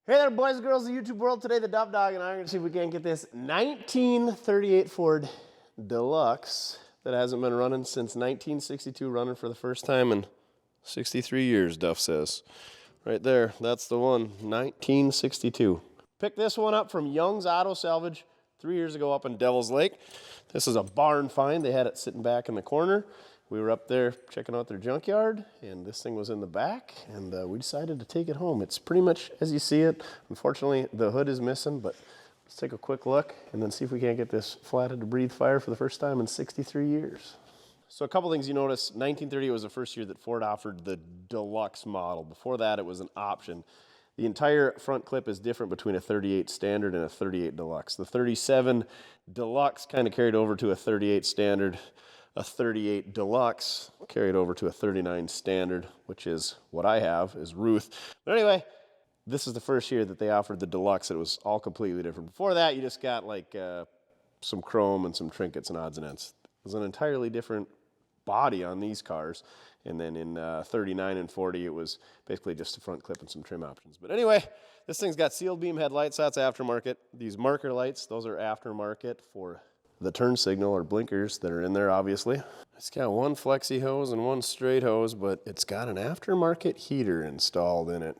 Hey there, boys and girls of the YouTube world. Today, the Duff Dog and I are going to see if we can't get this 1938 Ford Deluxe that hasn't been running since 1962, running for the first time in 63 years, Duff says. Right there, that's the one, 1962. Picked this one up from Young's Auto Salvage 3 years ago up in Devil's Lake. This is a barn find. They had it sitting back in the corner. We were up there checking out their junkyard, and this thing was in the back, and we decided to take it home. It's pretty much as you see it. Unfortunately, the hood is missing, but let's take a quick look and then see if we can't get this Flathead to breathe fire for the first time in 63 years. So a couple things you notice. 1930 was the first year that Ford offered the Deluxe model. Before that, it was an option. The entire front clip is different between a 38 Standard and a 38 Deluxe. The 37 Deluxe kind of carried over to a 38 Standard. A 38 Deluxe carried over to a 39 Standard, which is what I have, is Ruth. But anyway, this is the first year that they offered the Deluxe. It was all completely different. Before that, you just got like some chrome and some trinkets and odds and ends. It was an entirely different body on these cars. And then in 39 and 40, it was basically just a front clip and some trim options. But anyway, this thing's got sealed beam headlights. That's aftermarket. These marker lights, those are aftermarket for the turn signal or blinkers that are in there, obviously. It's got one flexi hose and one straight hose, but it's got an aftermarket heater installed in it.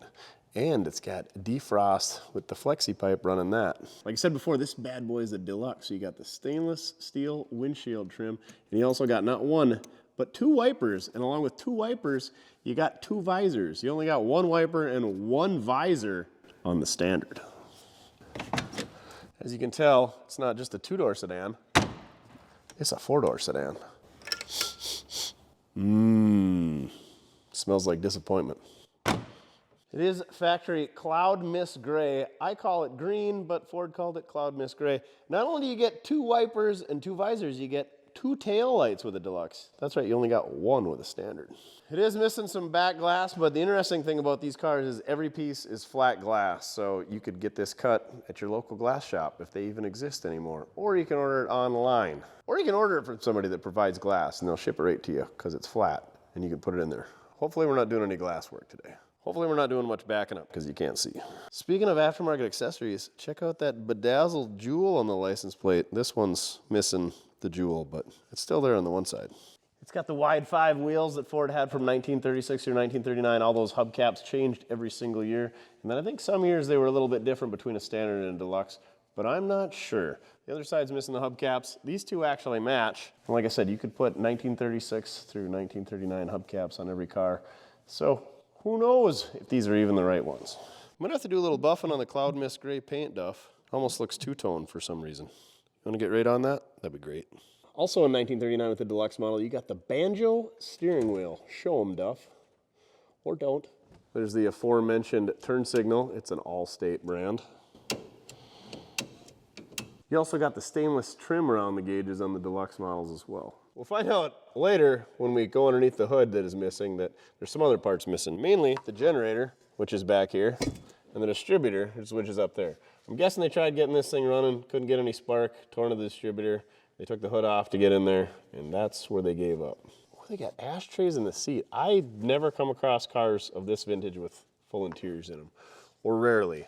And it's got defrost with the flexi pipe running that. Like I said before, this bad boy is a Deluxe. So you got the stainless steel windshield trim, and you also got not one, but two wipers. And along with two wipers, you got two visors. You only got one wiper and one visor on the Standard. As you can tell, it's not just a two-door sedan, it's a four-door sedan. Smells like disappointment. It is factory cloud mist gray. I call it green, but Ford called it cloud mist gray. Not only do you get two wipers and two visors, you get two tail lights with a Deluxe. That's right, you only got one with a Standard. It is missing some back glass, but the interesting thing about these cars is every piece is flat glass. So you could get this cut at your local glass shop if they even exist anymore. Or you can order it online. Or you can order it from somebody that provides glass and they'll ship it right to you because it's flat and you can put it in there. Hopefully we're not doing any glass work today. Hopefully we're not doing much backing up because you can't see. Speaking of aftermarket accessories, check out that bedazzled jewel on the license plate. This one's missing the jewel, but it's still there on the one side. It's got the wide 5 wheels that Ford had from 1936 through 1939. All those hubcaps changed every single year. And then I think some years they were a little bit different between a Standard and a Deluxe, but I'm not sure. The other side's missing the hubcaps. These two actually match. And like I said, you could put 1936 through 1939 hubcaps on every car. So who knows if these are even the right ones. I'm gonna have to do a little buffing on the cloud mist gray paint, Duff. Almost looks two-tone for some reason. You wanna get right on that? That'd be great. Also in 1939 with the Deluxe model, you got the banjo steering wheel. Show them, Duff. Or don't. There's the aforementioned turn signal. It's an Allstate brand. You also got the stainless trim around the gauges on the Deluxe models as well. We'll find out later when we go underneath the hood that is missing that there's some other parts missing. Mainly the generator, which is back here, and the distributor, which is up there. I'm guessing they tried getting this thing running, couldn't get any spark, torn to the distributor. They took the hood off to get in there, and that's where they gave up. Oh, they got ashtrays in the seat. I never come across cars of this vintage with full interiors in them, or rarely.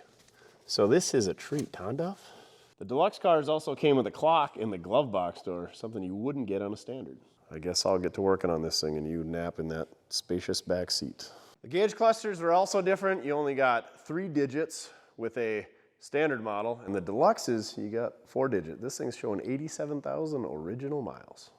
So this is a treat, huh, Duff? The Deluxe cars also came with a clock in the glove box door, something you wouldn't get on a Standard. I guess I'll get to working on this thing and you nap in that spacious back seat. The gauge clusters were also different. You only got 3 digits with a Standard model, and the Deluxes, you got 4 digits. This thing's showing 87,000 original miles.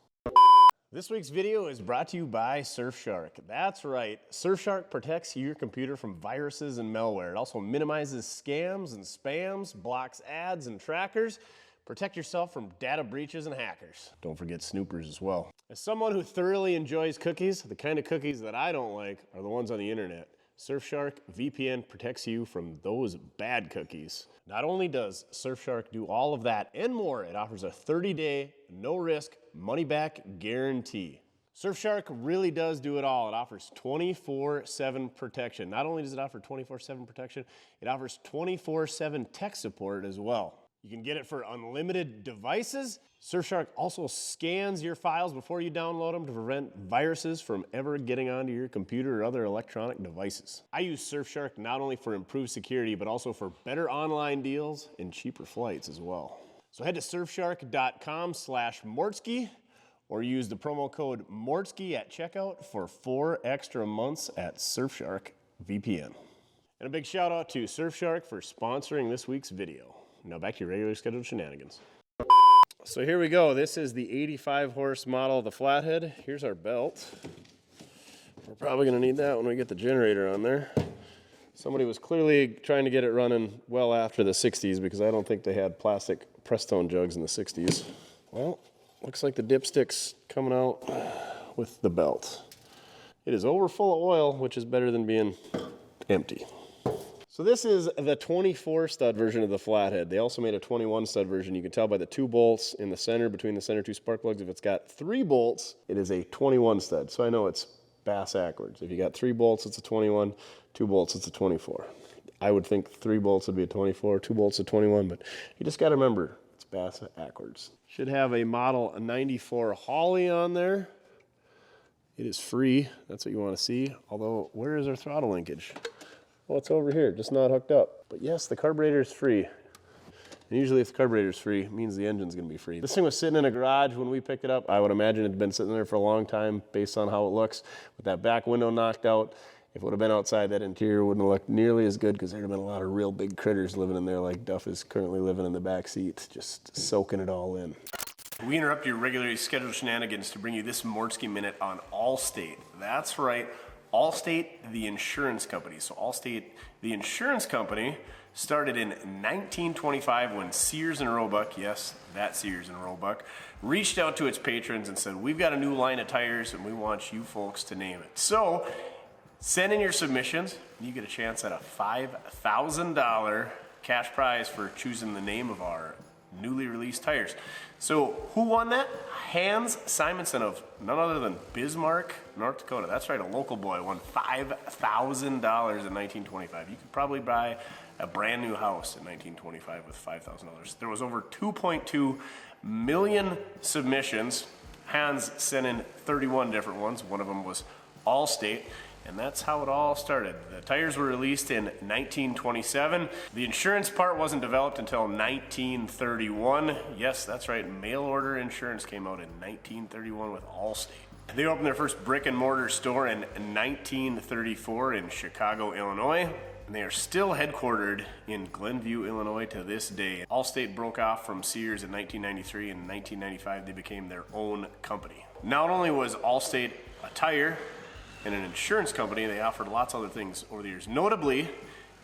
This week's video is brought to you by Surfshark. That's right, Surfshark protects your computer from viruses and malware. It also minimizes scams and spams, blocks ads and trackers. Protect yourself from data breaches and hackers. Don't forget snoopers as well. As someone who thoroughly enjoys cookies, the kind of cookies that I don't like are the ones on the internet. Surfshark VPN protects you from those bad cookies. Not only does Surfshark do all of that and more, it offers a 30-day, no-risk, money-back guarantee. Surfshark really does do it all. It offers 24/7 protection. Not only does it offer 24/7 protection, it offers 24/7 tech support as well. You can get it for unlimited devices. Surfshark also scans your files before you download them to prevent viruses from ever getting onto your computer or other electronic devices. I use Surfshark not only for improved security, but also for better online deals and cheaper flights as well. So head to surfshark.com/Mortske or use the promo code Mortske at checkout for 4 extra months at Surfshark VPN. And a big shout out to Surfshark for sponsoring this week's video. Now back to your regularly scheduled shenanigans. So here we go. This is the 85 horse model of the Flathead. Here's our belt. We're probably going to need that when we get the generator on there. Somebody was clearly trying to get it running well after the 60s because I don't think they had plastic Prestone jugs in the 60s. Well, looks like the dipstick's coming out with the belt. It is over full of oil, which is better than being empty. So this is the 24 stud version of the Flathead. They also made a 21 stud version. You can tell by the 2 bolts in the center between the center 2 spark plugs. If it's got 3 bolts, it is a 21 stud. So I know it's bass backwards. If you got 3 bolts, it's a 21. 2 bolts, it's a 24. I would think 3 bolts would be a 24, 2 bolts a 21, but you just got to remember it's bass backwards. Should have a model 94 Holly on there. It is free. That's what you want to see. Although, where is our throttle linkage? Well, it's over here, just not hooked up. But yes, the carburetor is free. And usually if the carburetor is free, it means the engine's gonna be free. This thing was sitting in a garage when we picked it up. I would imagine it had been sitting there for a long time based on how it looks. With that back window knocked out, if it would have been outside, that interior wouldn't have looked nearly as good because there would have been a lot of real big critters living in there like Duff is currently living in the back seat, just soaking it all in. We interrupt your regularly scheduled shenanigans to bring you this Mortske Minute on Allstate. That's right. Allstate, the insurance company. So Allstate, the insurance company, started in 1925 when Sears and Roebuck, yes, that Sears and Roebuck, reached out to its patrons and said, we've got a new line of tires and we want you folks to name it. So send in your submissions and you get a chance at a $5,000 cash prize for choosing the name of our newly released tires. So who won that? Hans Simonson of none other than Bismarck, North Dakota. That's right, a local boy won $5,000 in 1925. You could probably buy a brand new house in 1925 with $5,000. There was over 2.2 million submissions. Hans sent in 31 different ones. One of them was Allstate. And that's how it all started. The tires were released in 1927. The insurance part wasn't developed until 1931. Yes, that's right, mail order insurance came out in 1931 with Allstate. They opened their first brick and mortar store in 1934 in Chicago, Illinois. And they are still headquartered in Glenview, Illinois to this day. Allstate broke off from Sears in 1993, and in 1995 they became their own company. Not only was Allstate a tire and an insurance company, they offered lots of other things over the years. Notably,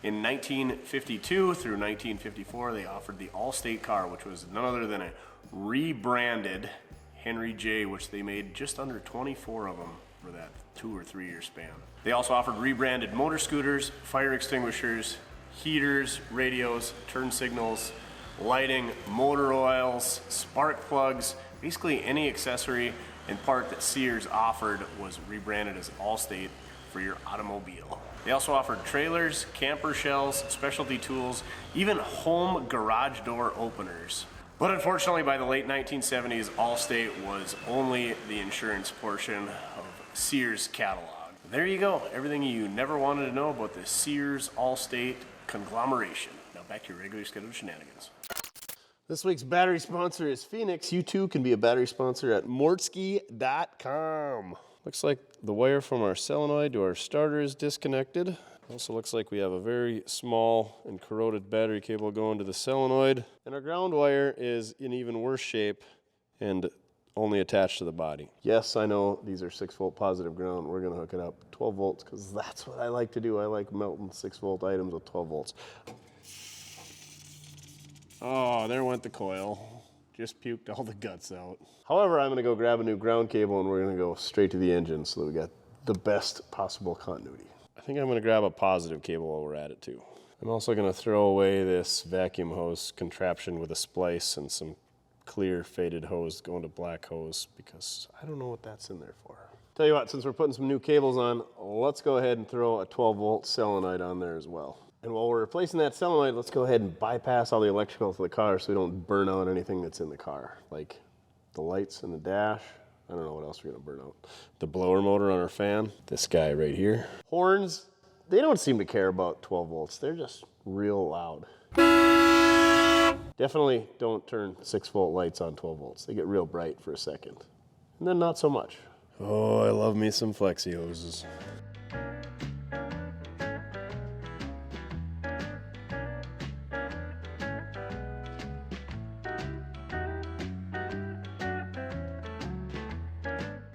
in 1952 through 1954, they offered the Allstate car, which was none other than a rebranded Henry J, which they made just under 24 of them for that 2 or 3 year span. They also offered rebranded motor scooters, fire extinguishers, heaters, radios, turn signals, lighting, motor oils, spark plugs, basically any accessory and part that Sears offered was rebranded as Allstate for your automobile. They also offered trailers, camper shells, specialty tools, even home garage door openers. But unfortunately, by the late 1970s, Allstate was only the insurance portion of Sears' catalog. There you go, everything you never wanted to know about the Sears Allstate conglomeration. Now back to your regularly scheduled shenanigans. This week's battery sponsor is Phoenix. You too can be a battery sponsor at mortske.com. Looks like the wire from our solenoid to our starter is disconnected. Also looks like we have a very small and corroded battery cable going to the solenoid. And our ground wire is in even worse shape and only attached to the body. Yes, I know these are 6-volt positive ground. We're gonna hook it up 12 volts because that's what I like to do. I like melting 6-volt items with 12 volts. Oh, there went the coil. Just puked all the guts out. However, I'm gonna go grab a new ground cable and we're gonna go straight to the engine so that we got the best possible continuity. I think I'm gonna grab a positive cable while we're at it too. I'm also gonna throw away this vacuum hose contraption with a splice and some clear faded hose going to black hose because I don't know what that's in there for. Tell you what, since we're putting some new cables on, let's go ahead and throw a 12-volt solenoid on there as well. And while we're replacing that solenoid, let's go ahead and bypass all the electrical to the car so we don't burn out anything that's in the car. Like the lights in the dash. I don't know what else we're gonna burn out. The blower motor on our fan. This guy right here. Horns, they don't seem to care about 12 volts. They're just real loud. Definitely don't turn 6-volt lights on 12 volts. They get real bright for a second. And then not so much. Oh, I love me some flexi hoses.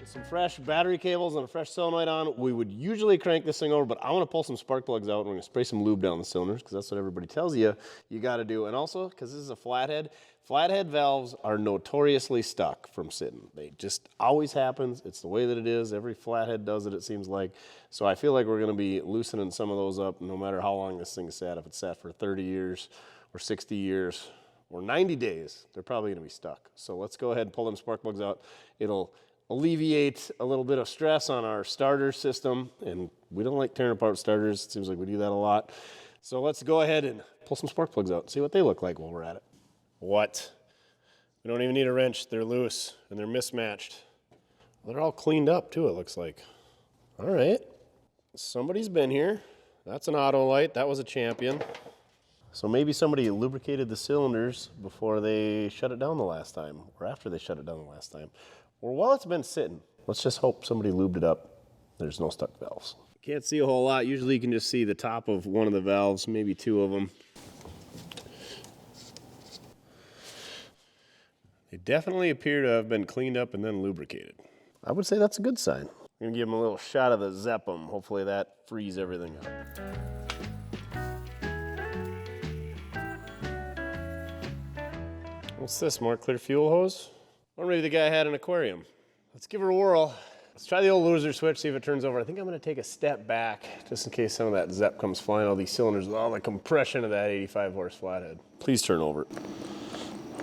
Some fresh battery cables and a fresh solenoid on. We would usually crank this thing over, but I want to pull some spark plugs out and we're going to spray some lube down the cylinders because that's what everybody tells you got to do. And also, because this is a flathead, flathead valves are notoriously stuck from sitting. They just always happens. It's the way that it is. Every flathead does it seems like. So I feel like we're going to be loosening some of those up no matter how long this thing's sat. If it's sat for 30 years or 60 years or 90 days, they're probably going to be stuck. So let's go ahead and pull them spark plugs out. It'll alleviate a little bit of stress on our starter system, and we don't like tearing apart starters. It seems like we do that a lot. So let's go ahead and pull some spark plugs out and see what they look like while we're at it. What? We don't even need a wrench. They're loose and they're mismatched. They're all cleaned up too, it looks like. All right, somebody's been here. That's an auto light. That was a champion. So maybe somebody lubricated the cylinders before they shut it down the last time, or after they shut it down the last time. Or while it's been sitting. Let's just hope somebody lubed it up. There's no stuck valves. Can't see a whole lot. Usually you can just see the top of one of the valves, maybe two of them. They definitely appear to have been cleaned up and then lubricated. I would say that's a good sign. I'm gonna give them a little shot of the Zeppum. Hopefully that frees everything up. What's this, more clear fuel hose? Or maybe the guy had an aquarium. Let's give her a whirl. Let's try the old loser switch, see if it turns over. I think I'm gonna take a step back just in case some of that Zepp comes flying all these cylinders with all the compression of that 85 horse flathead. Please turn over.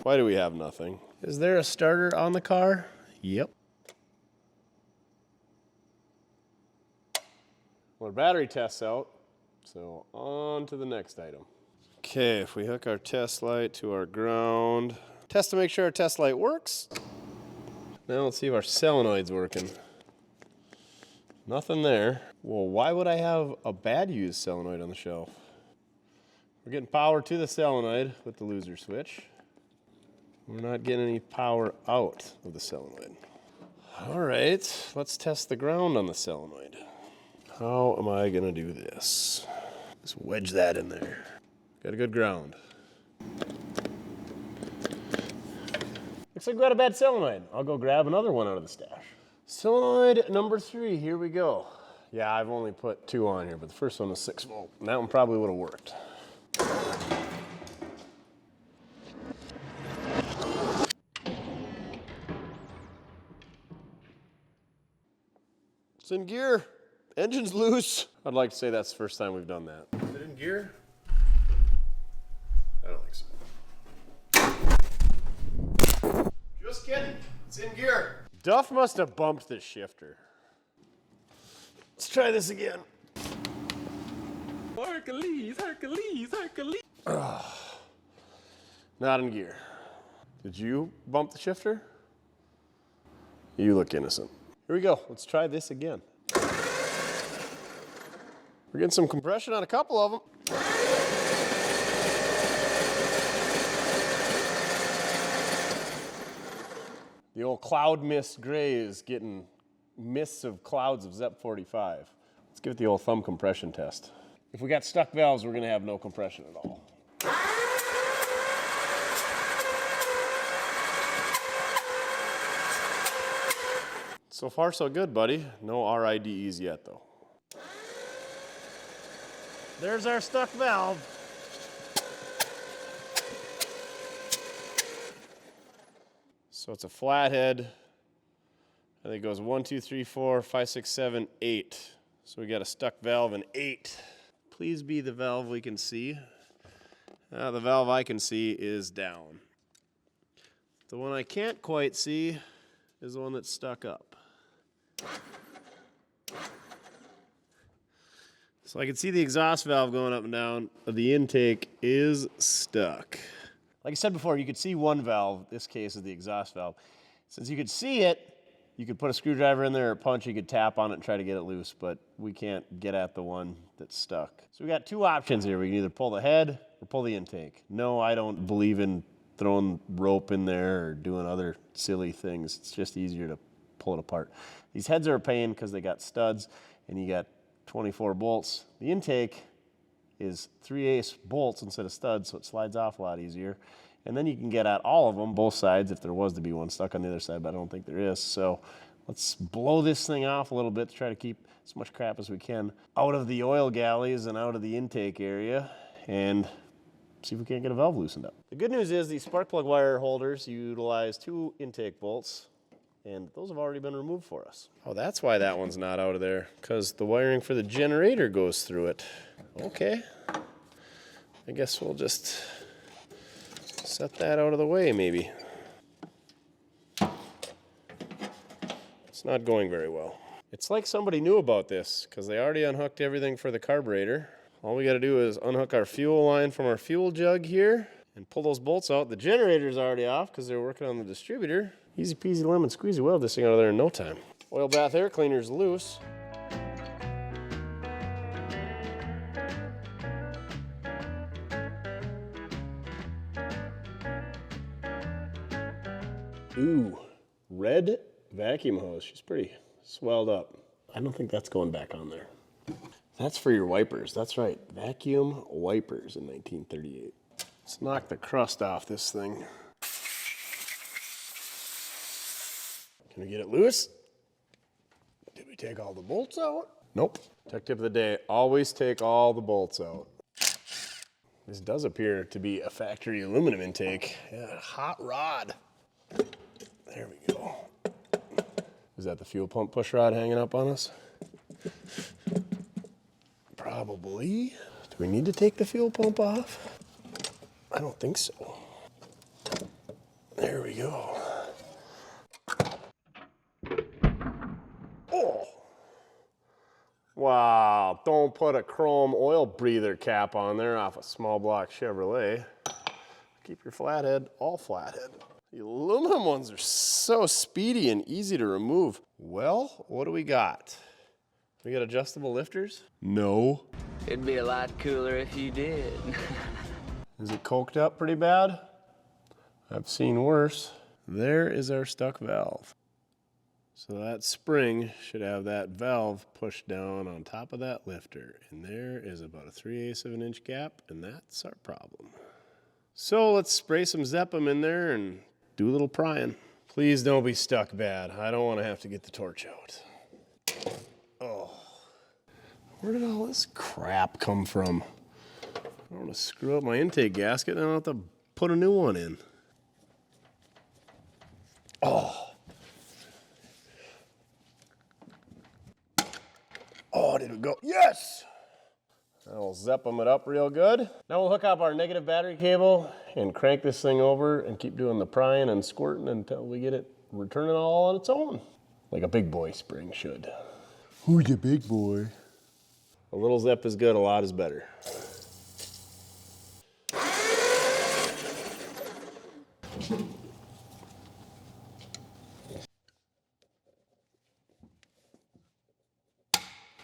Why do we have nothing? Is there a starter on the car? Yep. Well, our battery test's out, so on to the next item. Okay, if we hook our test light to our ground, test to make sure our test light works. Now let's see if our solenoid's working. Nothing there. Well, why would I have a bad used solenoid on the shelf? We're getting power to the solenoid with the loser switch. We're not getting any power out of the solenoid. All right, let's test the ground on the solenoid. How am I gonna do this? Just wedge that in there. Got a good ground. Looks like we got a bad solenoid. I'll go grab another one out of the stash. Solenoid number 3, here we go. Yeah, I've only put 2 on here, but the first one was 6 volt. And that one probably would have worked. It's in gear. Engine's loose. I'd like to say that's the first time we've done that. Is it in gear? I don't think so. Just kidding. It's in gear. Duff must have bumped this shifter. Let's try this again. Hercules, Hercules, Hercules. Not in gear. Did you bump the shifter? You look innocent. Here we go. Let's try this again. We're getting some compression on a couple of them. The old cloud mist gray is getting mists of clouds of ZEP 45. Let's give it the old thumb compression test. If we got stuck valves, we're gonna have no compression at all. So far, so good, buddy. No RIDEs yet, though. There's our stuck valve. So it's a flathead. I think it goes 1, 2, 3, 4, 5, 6, 7, 8. So we got a stuck valve in 8. Please be the valve we can see. The valve I can see is down. The one I can't quite see is the one that's stuck up. So I can see the exhaust valve going up and down. The intake is stuck. Like I said before, you could see one valve. This case is the exhaust valve. Since you could see it, you could put a screwdriver in there or a punch. You could tap on it and try to get it loose, but we can't get at the one that's stuck. So we got two options here. We can either pull the head or pull the intake. No, I don't believe in throwing rope in there or doing other silly things. It's just easier to pull it apart. These heads are a pain because they got studs and you got 24 bolts. The intake is 3/8 bolts instead of studs, so it slides off a lot easier. And then you can get at all of them, both sides, if there was to be one stuck on the other side, but I don't think there is. So let's blow this thing off a little bit to try to keep as much crap as we can out of the oil galleys and out of the intake area and see if we can't get a valve loosened up. The good news is these spark plug wire holders utilize 2 intake bolts, and those have already been removed for us. Oh, that's why that one's not out of there, because the wiring for the generator goes through it. Okay. I guess we'll just set that out of the way, maybe. It's not going very well. It's like somebody knew about this, because they already unhooked everything for the carburetor. All we got to do is unhook our fuel line from our fuel jug here and pull those bolts out. The generator's already off because they're working on the distributor. Easy peasy lemon squeezy, weld this thing out of there in no time. Oil bath air cleaner's loose. Ooh, red vacuum hose. She's pretty swelled up. I don't think that's going back on there. That's for your wipers. That's right, vacuum wipers in 1938. Let's knock the crust off this thing. Can we get it loose? Did we take all the bolts out? Nope. Tech tip of the day, always take all the bolts out. This does appear to be a factory aluminum intake. Yeah, hot rod. There we go. Is that the fuel pump push rod hanging up on us? Probably. Do we need to take the fuel pump off? I don't think so. There we go. Oh! Wow, don't put a chrome oil breather cap on there off a small block Chevrolet. Keep your flathead all flathead. The aluminum ones are so speedy and easy to remove. Well, what do we got? We got adjustable lifters? No. It'd be a lot cooler if you did. Is it coked up pretty bad? I've seen worse. There is our stuck valve. So that spring should have that valve pushed down on top of that lifter. And there is about a 3/8 of an inch gap, and that's our problem. So let's spray some Zeppum in there and do a little prying. Please don't be stuck bad. I don't want to have to get the torch out. Oh. Where did all this crap come from? I don't want to screw up my intake gasket and I don't have to put a new one in. Oh. Oh, did it go? Yes! I'll Zeppum it up real good. Now we'll hook up our negative battery cable and crank this thing over and keep doing the prying and squirting until we get it returning all on its own. Like a big boy spring should. Who's a big boy? A little zip is good, a lot is better.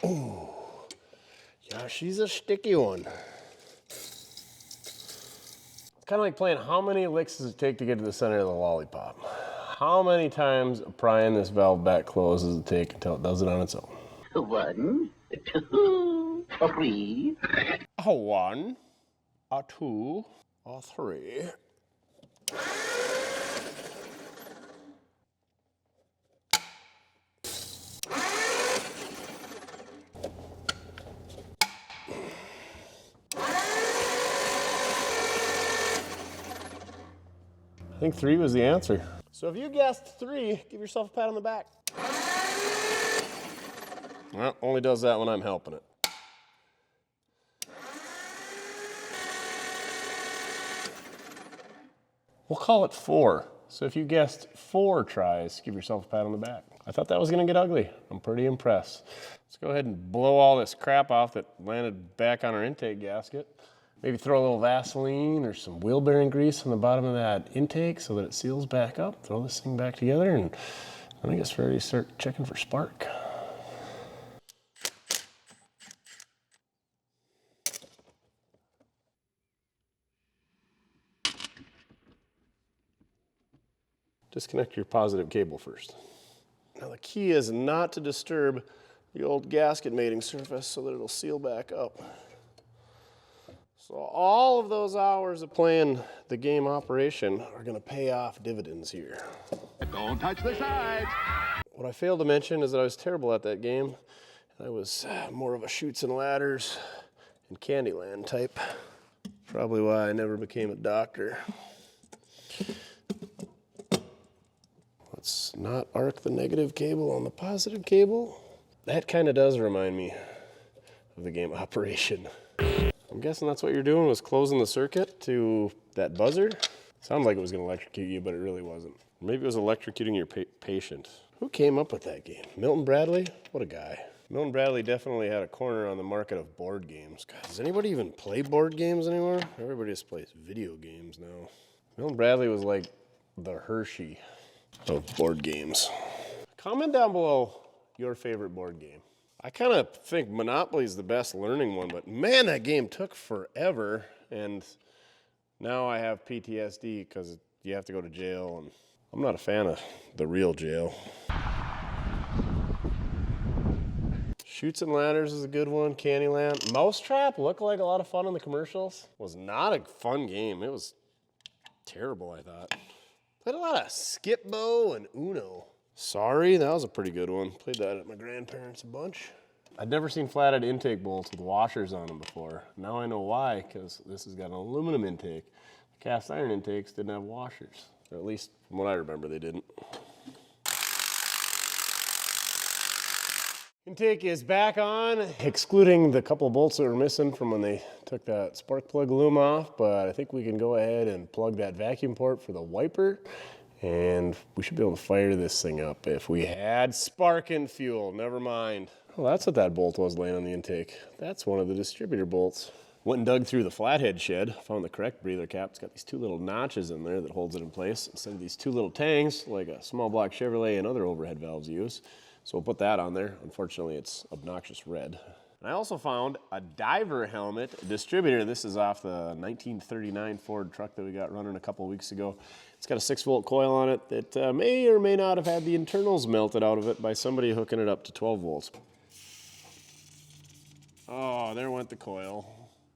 Oh, yeah, she's a sticky one. It's kind of like playing how many licks does it take to get to the center of the lollipop? How many times prying this valve back closed does it take until it does it on its own? 1, 2, 3. A 1, a 2, a 3. I think 3 was the answer. So if you guessed 3, give yourself a pat on the back. Well, only does that when I'm helping it. We'll call it 4. So if you guessed 4 tries, give yourself a pat on the back. I thought that was gonna get ugly. I'm pretty impressed. Let's go ahead and blow all this crap off that landed back on our intake gasket. Maybe throw a little Vaseline or some wheel bearing grease on the bottom of that intake so that it seals back up. Throw this thing back together, and then I guess we're ready to start checking for spark. Disconnect your positive cable first. Now the key is not to disturb the old gasket mating surface so that it'll seal back up. So all of those hours of playing the game operation are going to pay off dividends here. Don't touch the sides. What I failed to mention is that I was terrible at that game. I was more of a chutes and ladders and Candyland type. Probably why I never became a doctor. Let's not arc the negative cable on the positive cable. That kind of does remind me of the game operation. I'm guessing that's what you're doing, was closing the circuit to that buzzer. Sounded like it was going to electrocute you, but it really wasn't. Maybe it was electrocuting your patient. Who came up with that game? Milton Bradley? What a guy. Milton Bradley definitely had a corner on the market of board games. God, does anybody even play board games anymore? Everybody just plays video games now. Milton Bradley was like the Hershey of board games. Comment down below your favorite board game. I kind of think Monopoly is the best learning one, but man, that game took forever, and now I have PTSD because you have to go to jail, and I'm not a fan of the real jail. Chutes and Ladders is a good one. Candyland. Mousetrap looked like a lot of fun in the commercials. Was not a fun game. It was terrible, I thought. Played a lot of Skip-Bo and Uno. Sorry, that was a pretty good one. Played that at my grandparents' a bunch. I'd never seen flathead intake bolts with washers on them before. Now I know why, because this has got an aluminum intake. The cast iron intakes didn't have washers. Or at least from what I remember, they didn't. Intake is back on, excluding the couple of bolts that were missing from when they took that spark plug loom off, but I think we can go ahead and plug that vacuum port for the wiper, and we should be able to fire this thing up if we had spark and fuel. Never mind. Well, that's what that bolt was laying on the intake. That's one of the distributor bolts. Went and dug through the Flathead shed, found the correct breather cap. It's got these two little notches in there that holds it in place instead of these two little tangs like a small block Chevrolet and other overhead valves use. So we'll put that on there. Unfortunately, it's obnoxious red. And I also found a diver helmet distributor. This is off the 1939 Ford truck that we got running a couple weeks ago. It's got a 6-volt coil on it that may or may not have had the internals melted out of it by somebody hooking it up to 12 volts. Oh, there went the coil.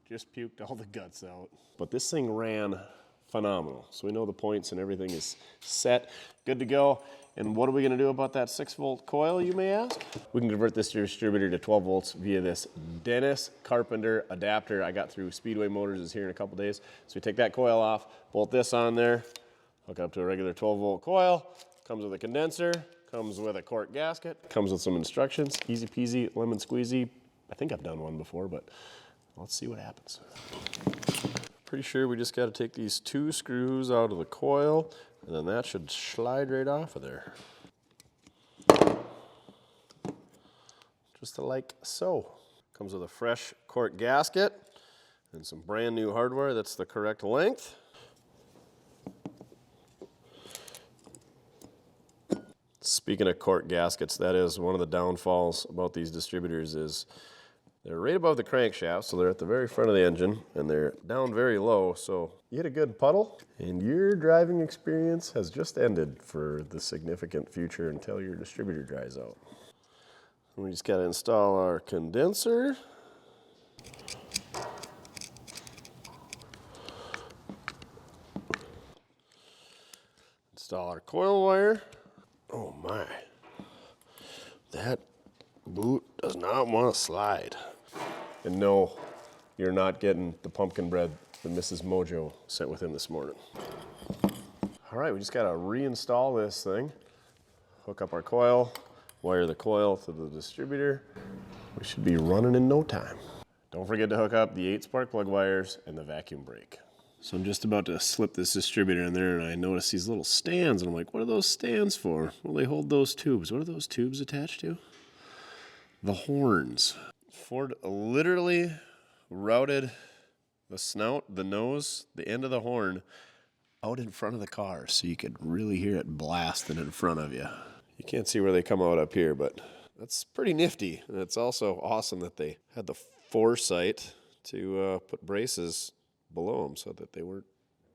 Just puked all the guts out. But this thing ran phenomenal. So we know the points and everything is set, good to go. And what are we going to do about that 6-volt coil, you may ask? We can convert this distributor to 12 volts via this Dennis Carpenter adapter I got through Speedway Motors is here in a couple days. So we take that coil off, bolt this on there, hook up to a regular 12-volt coil, comes with a condenser, comes with a cork gasket, comes with some instructions, easy peasy, lemon squeezy. I think I've done one before, but let's see what happens. Pretty sure we just got to take these 2 screws out of the coil, and then that should slide right off of there. Just like so. Comes with a fresh cork gasket and some brand new hardware that's the correct length. Speaking of cork gaskets, that is one of the downfalls about these distributors is they're right above the crankshaft, so they're at the very front of the engine, and they're down very low, so you hit a good puddle, and your driving experience has just ended for the significant future until your distributor dries out. We just got to install our condenser. Install our coil wire. Oh my, that boot does not want to slide. And no, you're not getting the pumpkin bread that Mrs. Mojo sent with him this morning. All right, we just got to reinstall this thing, hook up our coil, wire the coil to the distributor. We should be running in no time. Don't forget to hook up the 8 spark plug wires and the vacuum brake. So I'm just about to slip this distributor in there, and I notice these little stands, and I'm like, what are those stands for? Well, they hold those tubes. What are those tubes attached to? the horns. Ford literally routed the snout, the nose, the end of the horn out in front of the car so you could really hear it blasting in front of you. You can't see where they come out up here, but that's pretty nifty. And it's also awesome that they had the foresight to put braces below them so that they weren't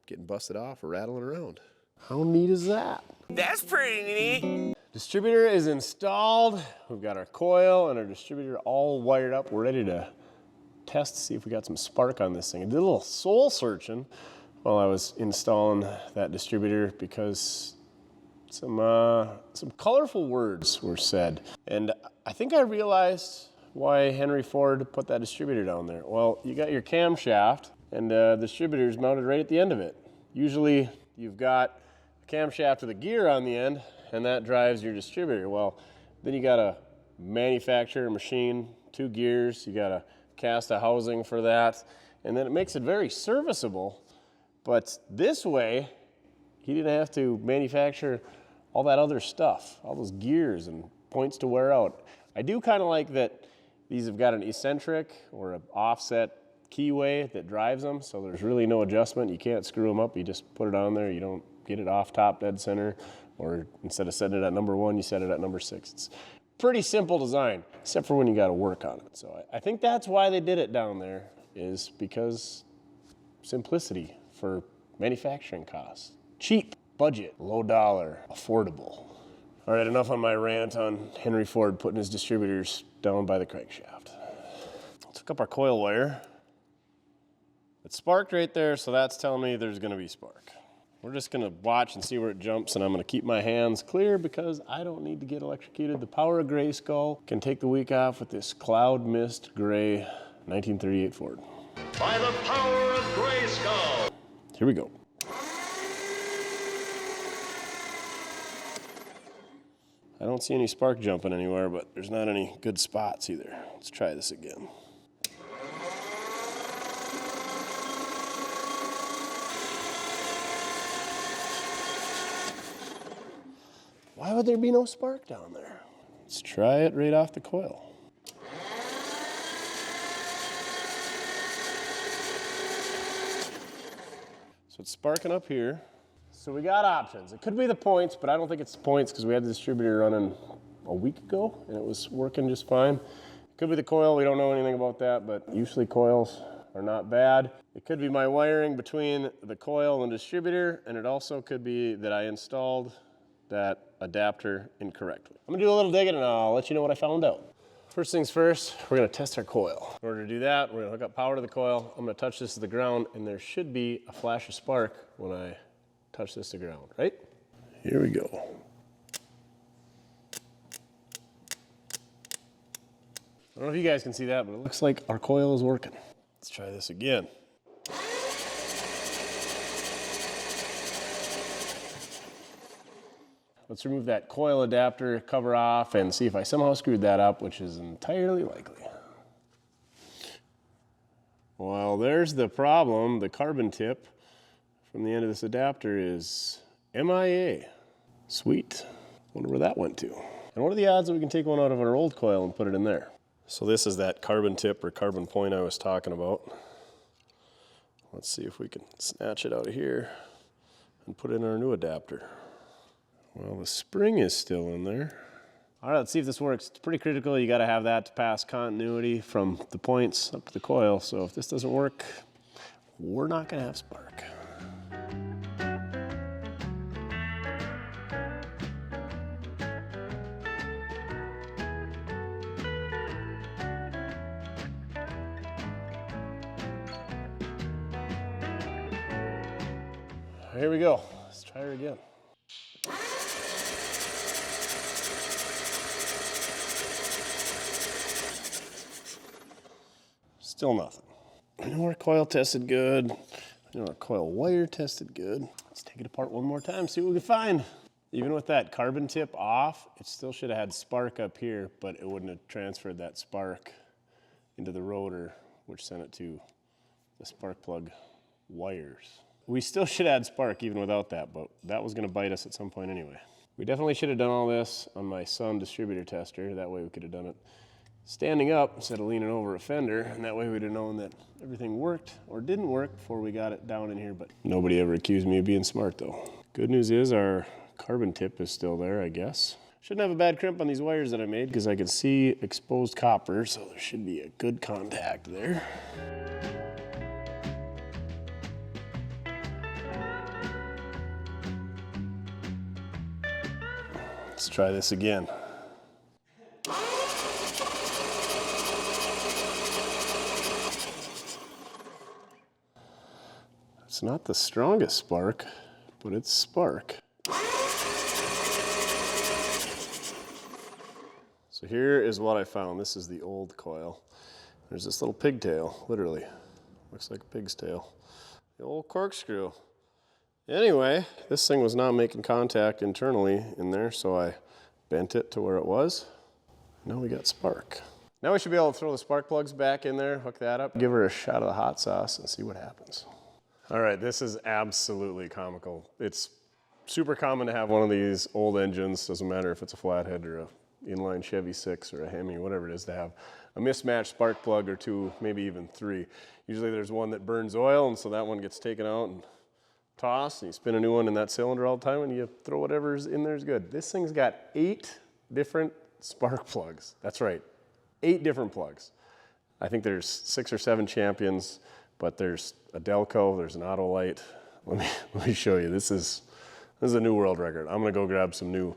getting busted off or rattling around. How neat is that? That's pretty neat. Distributor is installed. We've got our coil and our distributor all wired up. We're ready to test to see if we got some spark on this thing. I did a little soul searching while I was installing that distributor because some colorful words were said. And I think I realized why Henry Ford put that distributor down there. Well, you got your camshaft and the distributor is mounted right at the end of it. Usually you've got a camshaft with a gear on the end and that drives your distributor. Well, then you gotta manufacture a machine, 2 gears, you gotta cast a housing for that, and then it makes it very serviceable. But this way, he didn't have to manufacture all that other stuff, all those gears and points to wear out. I do kind of like that these have got an eccentric or an offset keyway that drives them, so there's really no adjustment. You can't screw them up. You just put it on there. You don't get it off top dead center, or instead of setting it at number 1, you set it at number 6. It's pretty simple design, except for when you got to work on it. So I think that's why they did it down there, is because simplicity for manufacturing costs. Cheap, budget, low dollar, affordable. All right, enough on my rant on Henry Ford putting his distributors down by the crankshaft. Let's hook up our coil wire. It sparked right there, so that's telling me there's gonna be spark. We're just gonna watch and see where it jumps, and I'm gonna keep my hands clear because I don't need to get electrocuted. The power of Grayskull can take the week off with this cloud mist gray 1938 Ford. By the power of Grayskull. Here we go. I don't see any spark jumping anywhere, but there's not any good spots either. Let's try this again. Why would there be no spark down there? Let's try it right off the coil. So it's sparking up here. So we got options. It could be the points, but I don't think it's the points because we had the distributor running a week ago and it was working just fine. It could be the coil. We don't know anything about that, but usually coils are not bad. It could be my wiring between the coil and distributor, and it also could be that I installed that adapter incorrectly. I'm gonna do a little digging and I'll let you know what I found out. First things first, we're gonna test our coil. In order to do that, we're gonna hook up power to the coil. I'm gonna touch this to the ground and there should be a flash of spark when I touch this to ground, right? Here we go. I don't know if you guys can see that, but it looks like our coil is working. Let's try this again. Let's remove that coil adapter cover off and see if I somehow screwed that up, which is entirely likely. Well, there's the problem. The carbon tip from the end of this adapter is MIA. Sweet. Wonder where that went to. And what are the odds that we can take one out of our old coil and put it in there? So this is that carbon tip or carbon point I was talking about. Let's see if we can snatch it out of here and put it in our new adapter. Well, the spring is still in there. All right, let's see if this works. It's pretty critical. You got to have that to pass continuity from the points up to the coil. So if this doesn't work, we're not going to have spark. Here we go. Let's try her again. Still nothing. I know our coil tested good. I know our coil wire tested good. Let's take it apart one more time, see what we can find. Even with that carbon tip off, it still should have had spark up here, but it wouldn't have transferred that spark into the rotor, which sent it to the spark plug wires. We still should have had spark even without that, but that was gonna bite us at some point anyway. We definitely should have done all this on my Sun distributor tester. That way we could have done it standing up instead of leaning over a fender, and that way we'd have known that everything worked or didn't work before we got it down in here, but nobody ever accused me of being smart though. Good news is our carbon tip is still there, I guess. Shouldn't have a bad crimp on these wires that I made because I could see exposed copper, so there should be a good contact there. Let's try this again. It's not the strongest spark, but it's spark. So here is what I found. This is the old coil. There's this little pigtail, literally. Looks like a pig's tail. The old corkscrew. Anyway, this thing was not making contact internally in there, so I bent it to where it was. Now we got spark. Now we should be able to throw the spark plugs back in there, hook that up, give her a shot of the hot sauce and see what happens. All right, this is absolutely comical. It's super common to have one of these old engines, doesn't matter if it's a Flathead or a inline Chevy 6 or a Hemi, whatever it is, to have a mismatched spark plug or two, maybe even three. Usually there's one that burns oil, and so that one gets taken out and tossed, and you spin a new one in that cylinder all the time, and you throw whatever's in there is good. This thing's got 8 different spark plugs. That's right, 8 different plugs. I think there's 6 or 7 champions, but there's a Delco, there's an Autolite. Let me show you. This is a new world record. I'm gonna go grab some new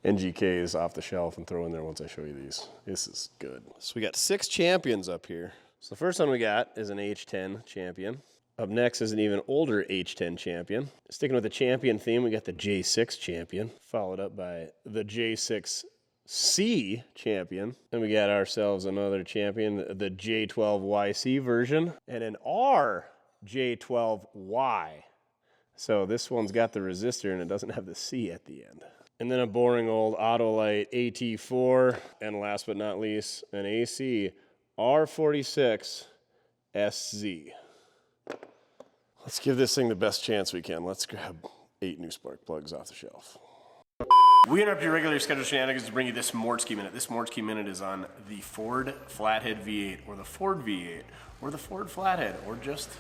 NGKs off the shelf and throw in there once I show you these. This is good. So we got 6 champions up here. So the first one we got is an H10 champion. Up next is an even older H10 champion. Sticking with the champion theme, we got the J6 champion, followed up by the J6C champion. And we got ourselves another champion, the J12YC version, and an R J12Y. So this one's got the resistor and it doesn't have the C at the end. And then a boring old Autolite AT4, and last but not least, an AC R46 SZ. Let's give this thing the best chance we can. Let's grab 8 new spark plugs off the shelf. We interrupt your regular scheduled shenanigans to bring you this Mortske Minute. This Mortske Minute is on the Ford Flathead V8, or the Ford V8, or the Ford Flathead, or just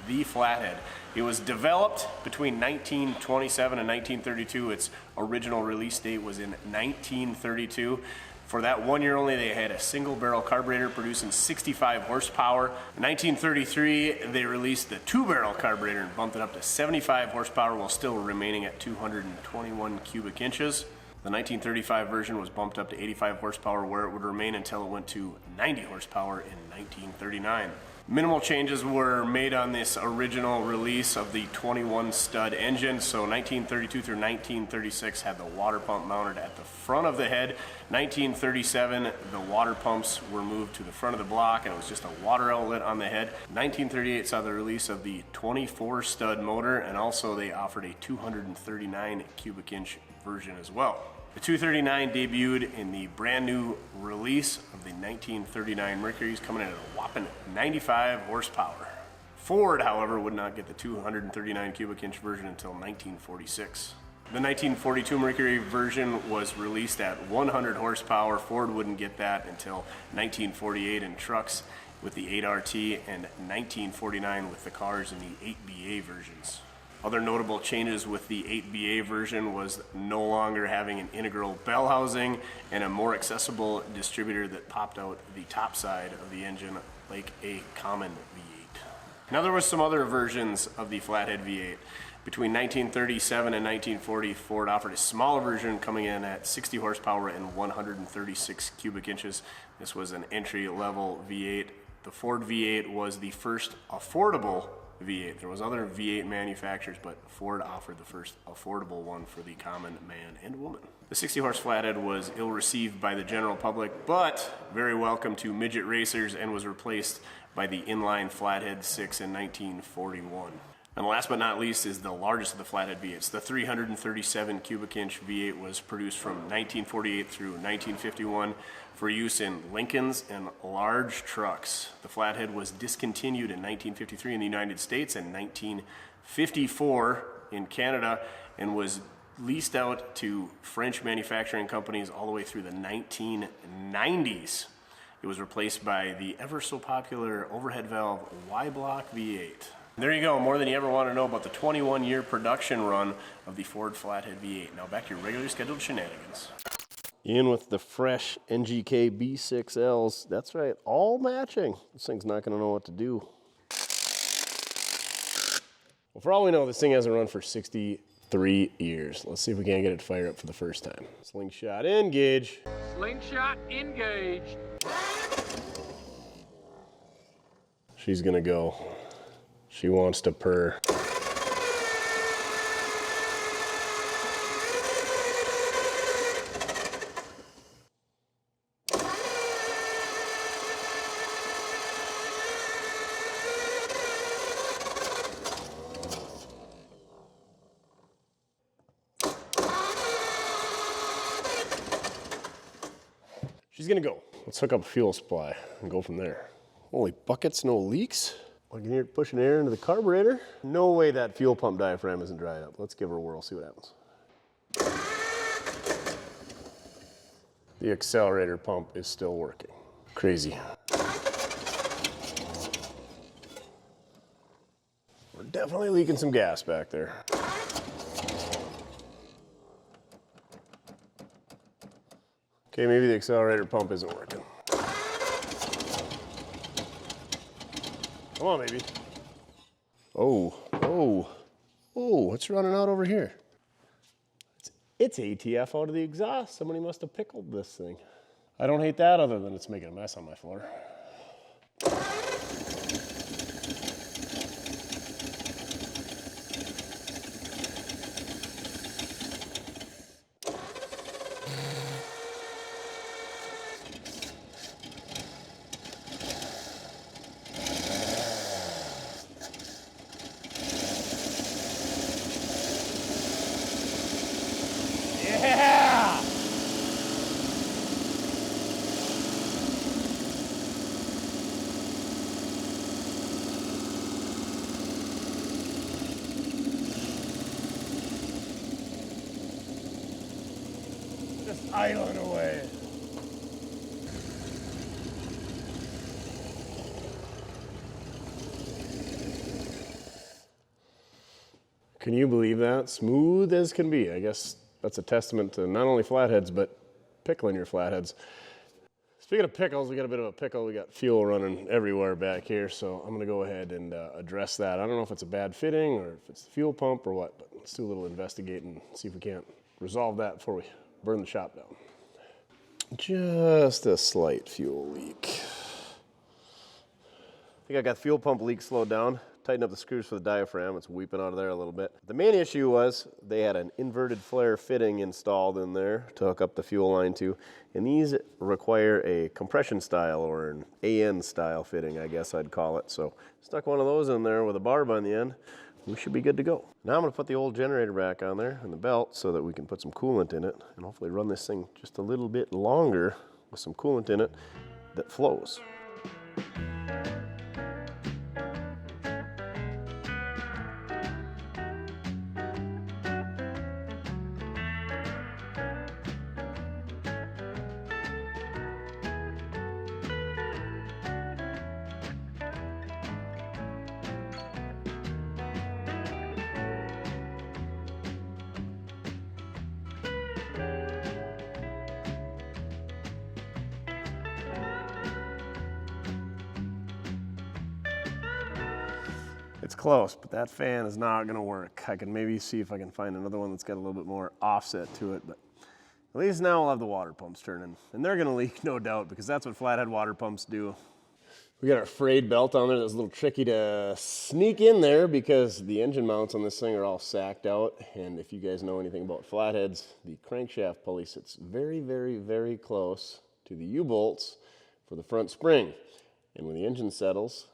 the Flathead. It was developed between 1927 and 1932. Its original release date was in 1932. For that 1 year only, they had a single barrel carburetor producing 65 horsepower. In 1933, they released the 2-barrel carburetor and bumped it up to 75 horsepower while still remaining at 221 cubic inches. The 1935 version was bumped up to 85 horsepower, where it would remain until it went to 90 horsepower in 1939. Minimal changes were made on this original release of the 21 stud engine. So 1932 through 1936 had the water pump mounted at the front of the head. 1937, the water pumps were moved to the front of the block and it was just a water outlet on the head. 1938 saw the release of the 24 stud motor, and also they offered a 239 cubic inch version as well. The 239 debuted in the brand new release of the 1939 Mercury's, coming in at a whopping 95 horsepower. Ford, however, would not get the 239 cubic inch version until 1946. The 1942 Mercury version was released at 100 horsepower. Ford wouldn't get that until 1948 in trucks with the 8RT, and 1949 with the cars in the 8BA versions. Other notable changes with the 8BA version was no longer having an integral bell housing and a more accessible distributor that popped out the top side of the engine like a common V8. Now there was some other versions of the Flathead V8. Between 1937 and 1940, Ford offered a smaller version coming in at 60 horsepower and 136 cubic inches. This was an entry-level V8. The Ford V8 was the first affordable V8. There was other V8 manufacturers, but Ford offered the first affordable one for the common man and woman. The 60-horse Flathead was ill-received by the general public, but very welcome to midget racers, and was replaced by the inline Flathead 6 in 1941. And last but not least is the largest of the Flathead V8s. The 337 cubic inch V8 was produced from 1948 through 1951 for use in Lincolns and large trucks. The Flathead was discontinued in 1953 in the United States and 1954 in Canada, and was leased out to French manufacturing companies all the way through the 1990s. It was replaced by the ever so popular overhead valve Y-block V8. There you go, more than you ever want to know about the 21-year production run of the Ford Flathead V8. Now back to your regularly scheduled shenanigans. In with the fresh NGK B6Ls. That's right, all matching. This thing's not going to know what to do. Well, for all we know, this thing hasn't run for 63 years. Let's see if we can't get it fired up for the first time. Slingshot engage. Slingshot engaged. She's going to go. She wants to purr. She's gonna go. Let's hook up a fuel supply and go from there. Holy buckets, no leaks. I can hear it pushing air into the carburetor. No way that fuel pump diaphragm isn't dried up. Let's give her a whirl, see what happens. The accelerator pump is still working. Crazy. We're definitely leaking some gas back there. Okay, maybe the accelerator pump isn't working. Come on, baby. Oh, it's running out over here. It's ATF out of the exhaust. Somebody must have pickled this thing. I don't hate that other than it's making a mess on my floor. Yeah! Just idling away. Can you believe that? Smooth as can be. I guess that's a testament to not only flatheads, but pickling your flatheads. Speaking of pickles, we got a bit of a pickle. We got fuel running everywhere back here, so I'm gonna go ahead and address that. I don't know if it's a bad fitting or if it's the fuel pump or what, but let's do a little investigating and see if we can't resolve that before we burn the shop down. Just a slight fuel leak. I think I got the fuel pump leak slowed down. Tighten up the screws for the diaphragm. It's weeping out of there a little bit. The main issue was they had an inverted flare fitting installed in there to hook up the fuel line to. And these require a compression style or an AN style fitting, I guess I'd call it. So stuck one of those in there with a barb on the end. We should be good to go. Now I'm gonna put the old generator back on there and the belt so that we can put some coolant in it and hopefully run this thing just a little bit longer with some coolant in it that flows. It's close, but that fan is not gonna work. I can maybe see if I can find another one that's got a little bit more offset to it, but at least now we'll have the water pumps turning. And they're gonna leak, no doubt, because that's what flathead water pumps do. We got our frayed belt on there that's a little tricky to sneak in there because the engine mounts on this thing are all sacked out. And if you guys know anything about flatheads, the crankshaft pulley sits very, very, very close to the U-bolts for the front spring. And when the engine settles,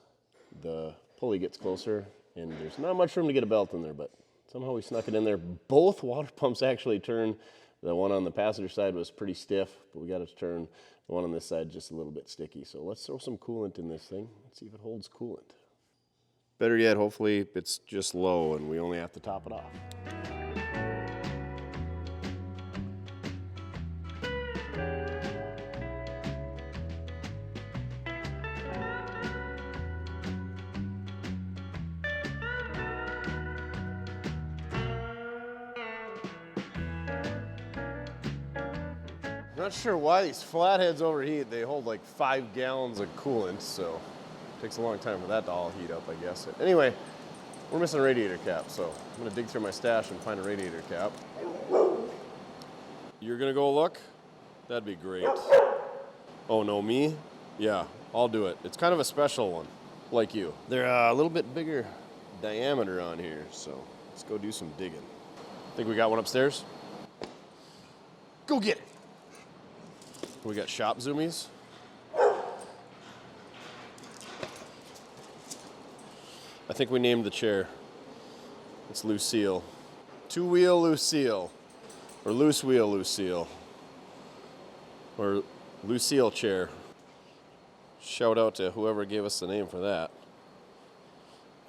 the pulley gets closer and there's not much room to get a belt in there, but somehow we snuck it in there. Both water pumps actually turn. The one on the passenger side was pretty stiff, but we got it to turn. The one on this side just a little bit sticky. So let's throw some coolant in this thing. Let's see if it holds coolant. Better yet, hopefully it's just low and we only have to top it off. I'm not sure why these flatheads overheat. They hold like 5 gallons of coolant, so it takes a long time for that to all heat up, I guess. Anyway, we're missing a radiator cap, so I'm gonna dig through my stash and find a radiator cap. You're gonna go look? That'd be great. Oh no, me? Yeah, I'll do it. It's kind of a special one, like you. They're a little bit bigger diameter on here, so let's go do some digging. Think we got one upstairs? Go get it. We got shop zoomies. I think we named the chair. It's Lucille. Two-wheel Lucille. Or loose wheel Lucille. Or Lucille chair. Shout out to whoever gave us the name for that.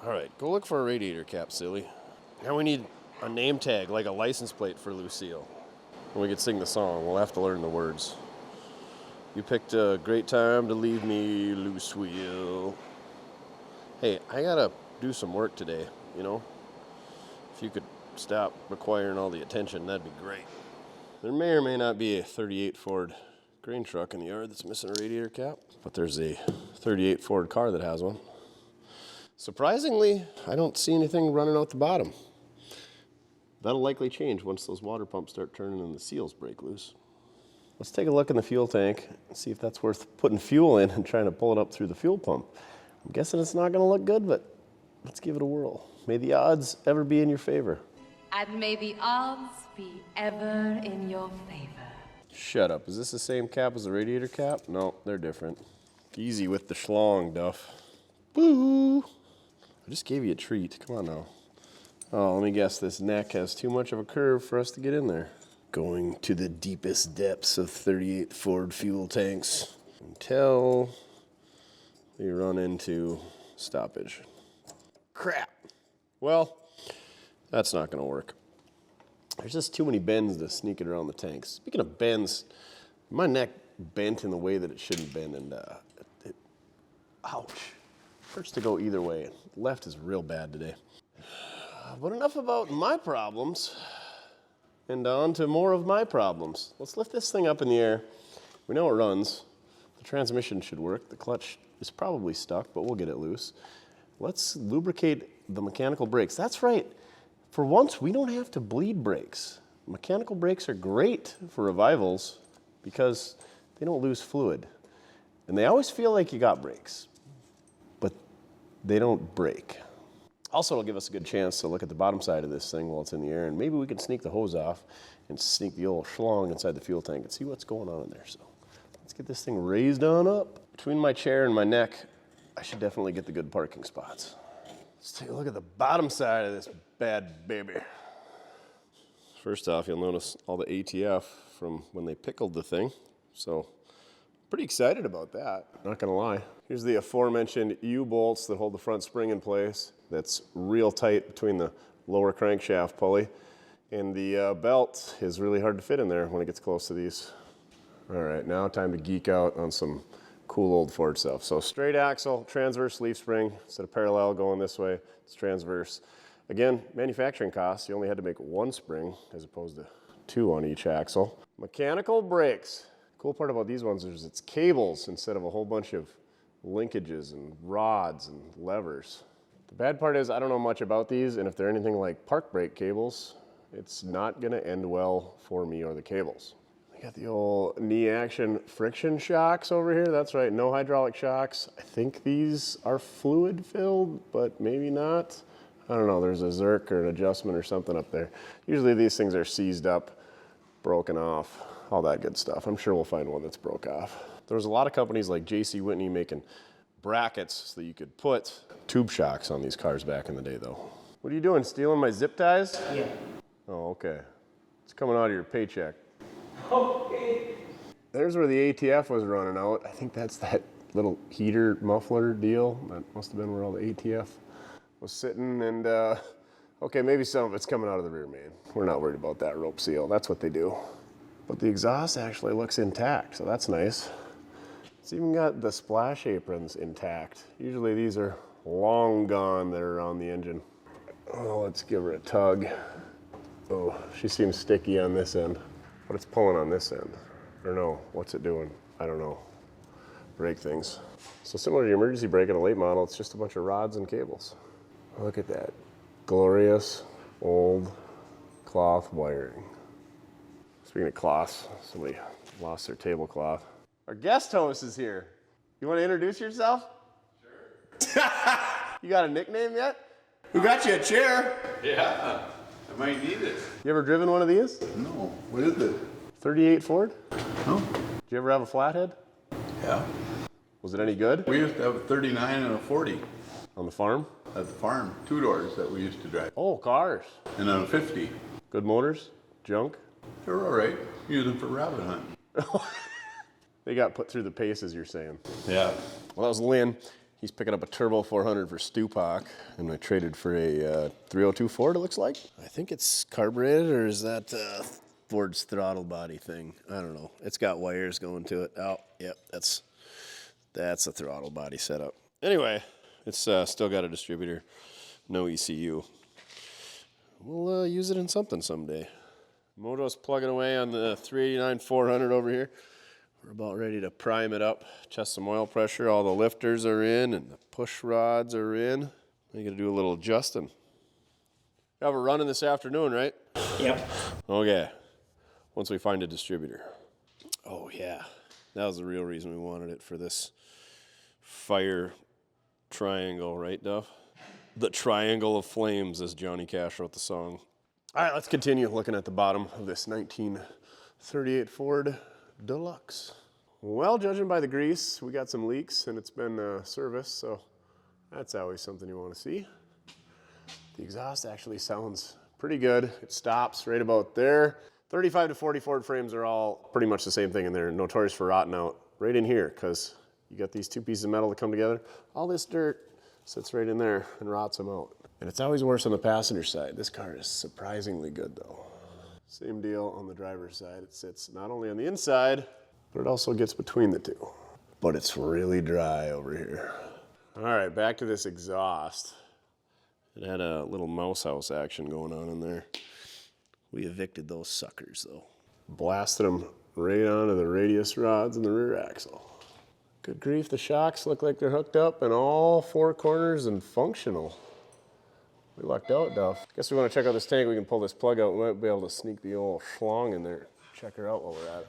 All right, go look for a radiator cap, silly. Now we need a name tag, like a license plate for Lucille. And we could sing the song. We'll have to learn the words. You picked a great time to leave me, loose wheel. Hey, I gotta do some work today, you know? If you could stop requiring all the attention, that'd be great. There may or may not be a 38 Ford grain truck in the yard that's missing a radiator cap, but there's a 38 Ford car that has one. Surprisingly, I don't see anything running out the bottom. That'll likely change once those water pumps start turning and the seals break loose. Let's take a look in the fuel tank and see if that's worth putting fuel in and trying to pull it up through the fuel pump. I'm guessing it's not going to look good, but let's give it a whirl. May the odds ever be in your favor. And may the odds be ever in your favor. Shut up. Is this the same cap as the radiator cap? No, they're different. Easy with the schlong, Duff. Boo! I just gave you a treat. Come on now. Oh, let me guess. This neck has too much of a curve for us to get in there. Going to the deepest depths of 38 Ford fuel tanks until we run into stoppage. Crap. Well, that's not going to work. There's just too many bends to sneak it around the tanks. Speaking of bends, my neck bent in the way that it shouldn't bend, and ouch. Hurts to go either way. Left is real bad today. But enough about my problems, and on to more of my problems. Let's lift this thing up in the air. We know it runs. The transmission should work. The clutch is probably stuck, but we'll get it loose. Let's lubricate the mechanical brakes. That's right. For once, we don't have to bleed brakes. Mechanical brakes are great for revivals because they don't lose fluid. And they always feel like you got brakes, but they don't break. Also, it'll give us a good chance to look at the bottom side of this thing while it's in the air, and maybe we can sneak the hose off and sneak the old schlong inside the fuel tank and see what's going on in there. So let's get this thing raised on up. Between my chair and my neck, I should definitely get the good parking spots. Let's take a look at the bottom side of this bad baby. First off, you'll notice all the ATF from when they pickled the thing. So pretty excited about that, not gonna lie. Here's the aforementioned U-bolts that hold the front spring in place. That's real tight between the lower crankshaft pulley. And the belt is really hard to fit in there when it gets close to these. All right, now time to geek out on some cool old Ford stuff. So straight axle, transverse leaf spring. Instead of parallel going this way, it's transverse. Again, manufacturing costs, you only had to make one spring as opposed to 2 on each axle. Mechanical brakes. Cool part about these ones is it's cables instead of a whole bunch of linkages and rods and levers. The bad part is I don't know much about these, and if they're anything like park brake cables, it's not gonna end well for me or the cables. I got the old knee action friction shocks over here. That's right, no hydraulic shocks. I think these are fluid filled, but maybe not. I don't know, there's a zerk or an adjustment or something up there. Usually these things are seized up, broken off, all that good stuff. I'm sure we'll find one that's broke off. There was a lot of companies like J.C. Whitney making brackets so that you could put tube shocks on these cars back in the day though. What are you doing, stealing my zip ties? Yeah. Oh, okay. It's coming out of your paycheck. Okay. There's where the ATF was running out. I think that's that little heater muffler deal. That must have been where all the ATF was sitting, and okay, maybe some of it's coming out of the rear main. We're not worried about that rope seal. That's what they do. But the exhaust actually looks intact, so that's nice. It's even got the splash aprons intact. Usually these are long gone that are on the engine. Oh, let's give her a tug. Oh, she seems sticky on this end, but it's pulling on this end. Or no, what's it doing? I don't know. Brake things. So similar to your emergency brake on a late model, it's just a bunch of rods and cables. Look at that. Glorious old cloth wiring. Speaking of cloths, somebody lost their tablecloth. Our guest host is here. You want to introduce yourself? Sure. You got a nickname yet? Who got you a chair? Yeah, I might need it. You ever driven one of these? No, what is it? 38 Ford? No. Did you ever have a Flathead? Yeah. Was it any good? We used to have a 39 and a 40 On the farm? at the farm, 2 doors that we used to drive. Oh, cars. And then a 50. Good motors? Junk? They were all right. Use them for rabbit hunting. They got put through the paces, you're saying. Yeah. Well, that was Lynn. He's picking up a Turbo 400 for Stupak, and I traded for a 302 Ford, it looks like. I think it's carbureted, or is that Ford's throttle body thing? I don't know. It's got wires going to it. Oh, yep, that's a throttle body setup. Anyway, it's still got a distributor, no ECU. We'll use it in something someday. Moto's plugging away on the 389 400 over here. We're about ready to prime it up, test some oil pressure. All the lifters are in and the push rods are in. I got to do a little adjusting. You have a running this afternoon, right? Yep. Okay. Once we find a distributor. Oh, yeah. That was the real reason we wanted it for this fire triangle, right, Duff? The Triangle of Flames, as Johnny Cash wrote the song. All right, let's continue looking at the bottom of this 1938 Ford Deluxe. Well, judging by the grease, we got some leaks and it's been serviced, so that's always something you want to see. The exhaust actually sounds pretty good. It stops right about there. 35 to 40 Ford frames are all pretty much the same thing, and they're notorious for rotting out right in here because you got these two pieces of metal that come together. All this dirt sits right in there and rots them out. And it's always worse on the passenger side. This car is surprisingly good though. Same deal on the driver's side. It sits not only on the inside, but it also gets between the two. But it's really dry over here. All right, back to this exhaust. It had a little mouse house action going on in there. We evicted those suckers though. Blasted them right onto the radius rods and the rear axle. Good grief, the shocks look like they're hooked up in all 4 corners and functional. We lucked out, Duff. Guess we want to check out this tank. We can pull this plug out. We might be able to sneak the old schlong in there. Check her out while we're at it.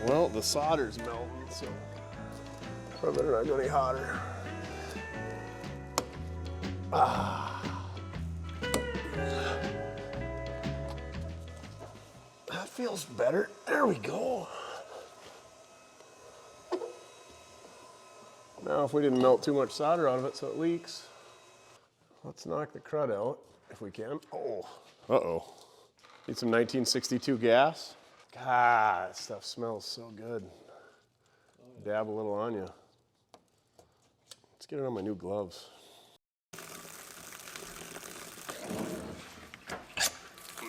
Well, the solder's melting, so probably better not go any hotter. That feels better. There we go. Now, if we didn't melt too much solder out of it so it leaks, let's knock the crud out if we can. Oh, uh-oh. Need some 1962 gas. God, that stuff smells so good. Dab a little on you. Let's get it on my new gloves.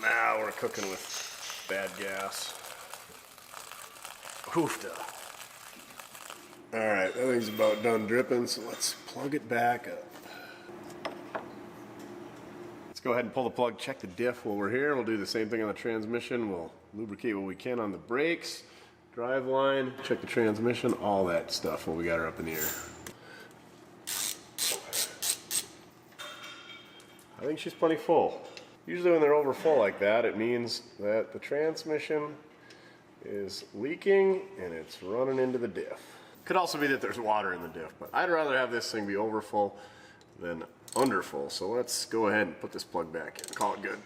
Now we're cooking with bad gas. Hoofda. All right, that thing's about done dripping, so let's plug it back up. Let's go ahead and pull the plug, check the diff while we're here. We'll do the same thing on the transmission. We'll lubricate what we can on the brakes, drive line, check the transmission, all that stuff while we got her up in the air. I think she's plenty full. Usually when they're over full like that, it means that the transmission is leaking and it's running into the diff. Could also be that there's water in the diff, but I'd rather have this thing be over full than under full. So let's go ahead and put this plug back in, call it good.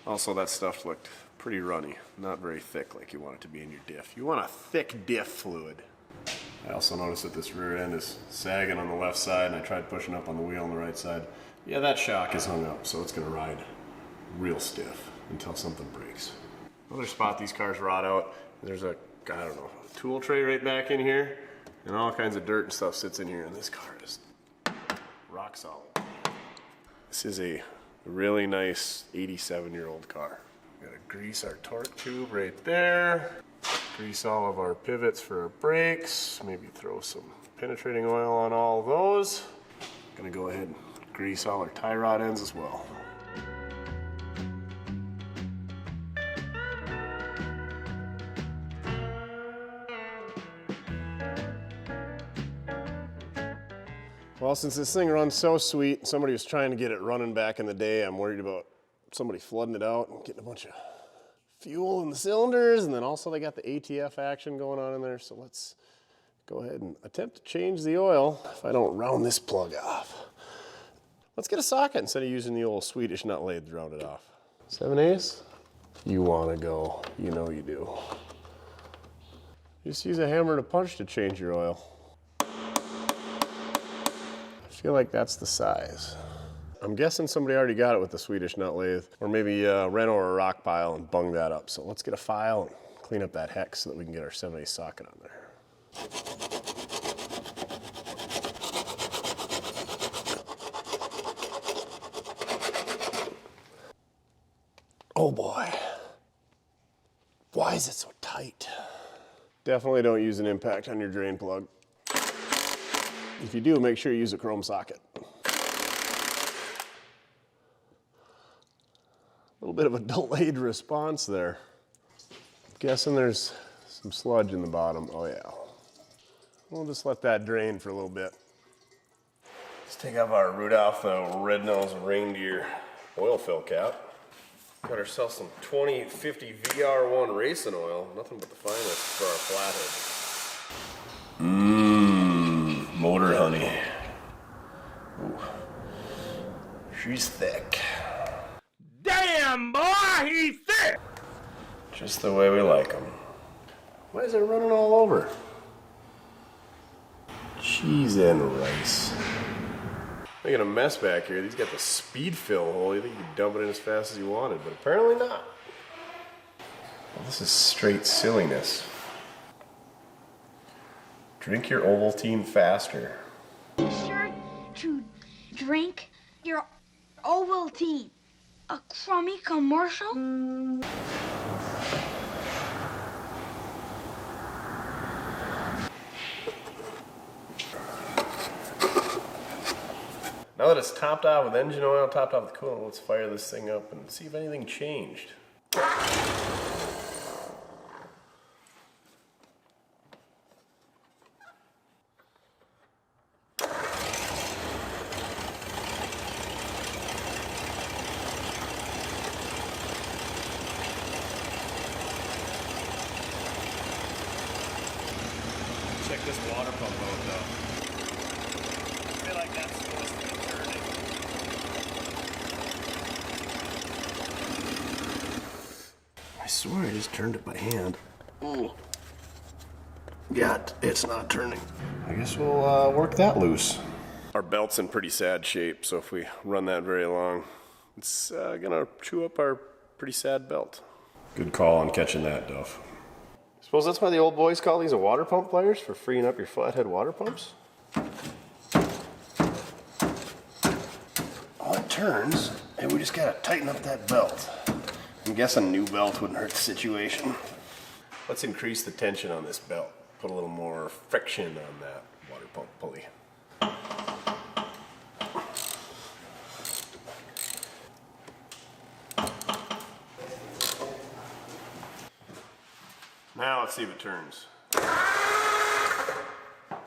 Also, that stuff looked pretty runny, not very thick like you want it to be in your diff. You want a thick diff fluid. I also noticed that this rear end is sagging on the left side, and I tried pushing up on the wheel on the right side. Yeah, that shock is hung up, so it's gonna ride real stiff until something breaks. Another spot these cars rot out, there's a, I don't know, tool tray right back in here, and all kinds of dirt and stuff sits in here, and this car is rock solid. This is a really nice 87-year-old car. Gotta grease our torque tube right there. Grease all of our pivots for our brakes. Maybe throw some penetrating oil on all of those. Gonna go ahead and grease all our tie rod ends as well. Well, since this thing runs so sweet, somebody was trying to get it running back in the day. I'm worried about somebody flooding it out and getting a bunch of fuel in the cylinders, and then also they got the ATF action going on in there. So let's go ahead and attempt to change the oil if I don't round this plug off. Let's get a socket instead of using the old Swedish nut lathe to round it off. 7/8? You want to go, you know you do. Just use a hammer and a punch to change your oil. I feel like that's the size. I'm guessing somebody already got it with the Swedish nut lathe, or maybe ran over a rock pile and bunged that up. So let's get a file and clean up that hex so that we can get our 7/8 socket on there. Oh boy. Why is it so tight? Definitely don't use an impact on your drain plug. If you do, make sure you use a chrome socket. A little bit of a delayed response there. Guessing there's some sludge in the bottom. Oh yeah. We'll just let that drain for a little bit. Let's take off our Rudolph red-nosed reindeer oil fill cap. Got ourselves some 2050 VR1 racing oil. Nothing but the finest for our Flathead. Motor honey. Ooh. She's thick. Damn, boy, he's thick! Just the way we like them. Why is it running all over? Cheese and rice. Making a mess back here. These got the speed fill hole. You think you could dump it in as fast as you wanted, but apparently not. Well, this is straight silliness. Drink your Ovaltine faster. Be sure to drink your Ovaltine. A crummy commercial? Now that it's topped off with engine oil, topped off with coolant, let's fire this thing up and see if anything changed. Check this water pump out though. I feel like that's supposed to be turning. I swear I just turned it by hand. Ooh. God, it's not turning. I guess we'll work that loose. Our belt's in pretty sad shape, so if we run that very long, it's gonna chew up our pretty sad belt. Good call on catching that, Duff. Suppose that's why the old boys call these a water pump pliers, for freeing up your Flathead water pumps? All it turns, and we just gotta tighten up that belt. I'm guessing a new belt wouldn't hurt the situation. Let's increase the tension on this belt. Put a little more friction on that water pump pulley. Now let's see if it turns.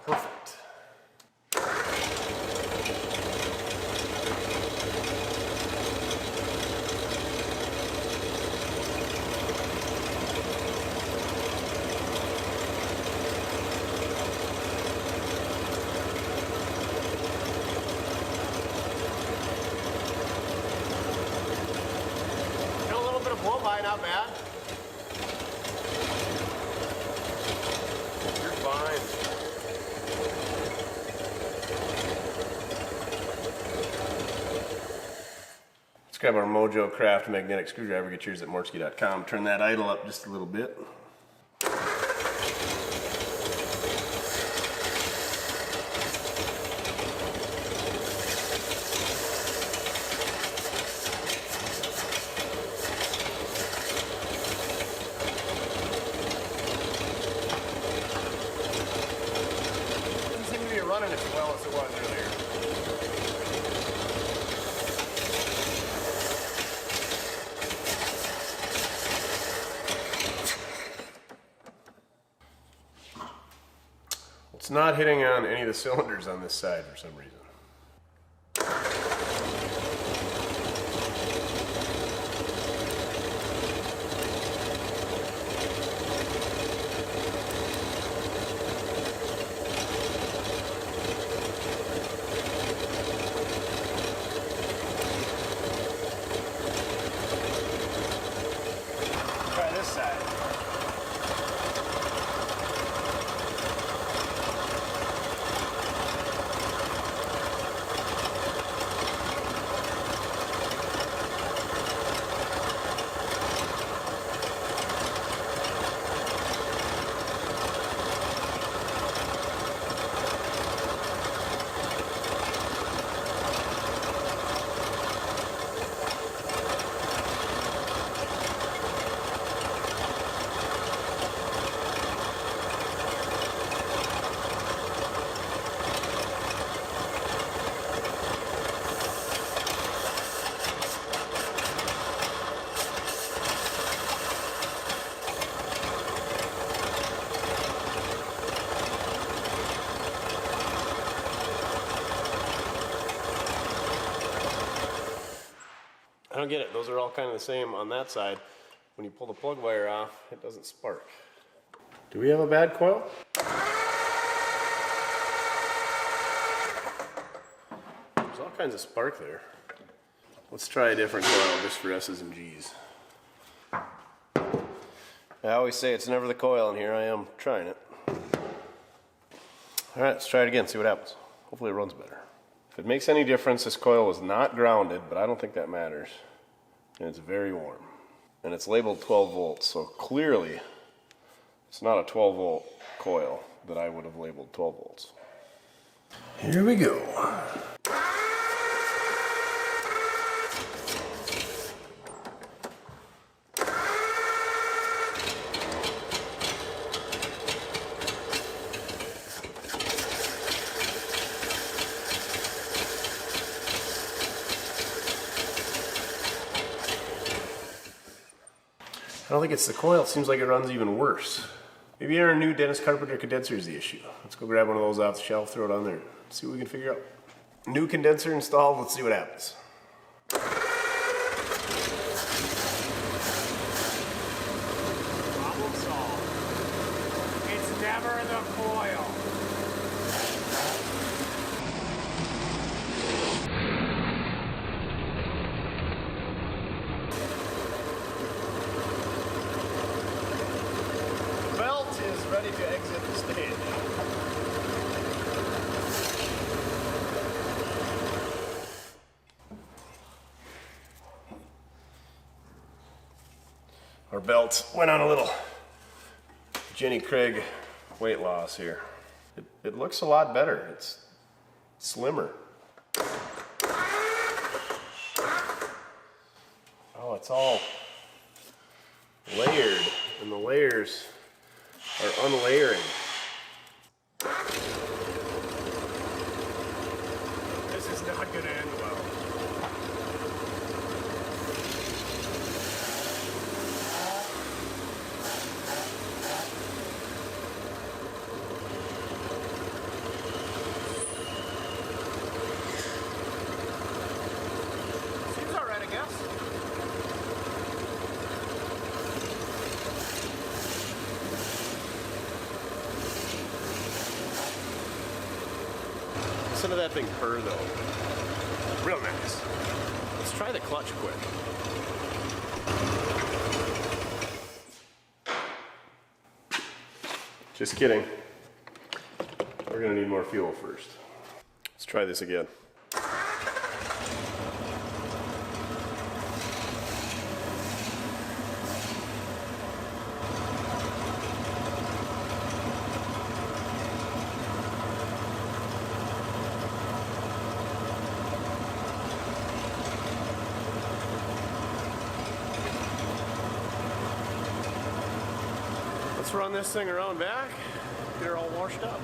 Perfect. Got a little bit of blow by, not bad. grab our Mojo Craft magnetic screwdriver. Get yours at mortske.com. Turn that idle up just a little bit. Doesn't seem to be running as well as it was earlier. It's not hitting on any of the cylinders on this side for some reason. Try this side. I don't get it. Those are all kind of the same on that side. When you pull the plug wire off, it doesn't spark. Do we have a bad coil? There's all kinds of spark there. Let's try a different coil just for S's and G's. I always say it's never the coil, and here I am trying it. All right, let's try it again, see what happens. Hopefully it runs better. If it makes any difference, this coil is not grounded, but I don't think that matters. And it's very warm. And it's labeled 12 volts, so clearly it's not a 12 volt coil that I would have labeled 12 volts. Here we go. I don't think it's the coil. It seems like it runs even worse. Maybe our new Dennis Carpenter condenser is the issue. Let's go grab one of those off the shelf, throw it on there, see what we can figure out. New condenser installed, let's see what happens. Problem solved. It's never the coil. Belt is ready to exit the stage. Our belt went on a little Jenny Craig weight loss here. It looks a lot better. It's slimmer. Oh, it's all layered, and the layers are unlayering. This is not going to end well. Seems all right, I guess. Listen to that thing purr though. Real nice. Let's try the clutch quick. Just kidding. We're gonna need more fuel first. Let's try this again. Let's run this thing around back, get her all washed up.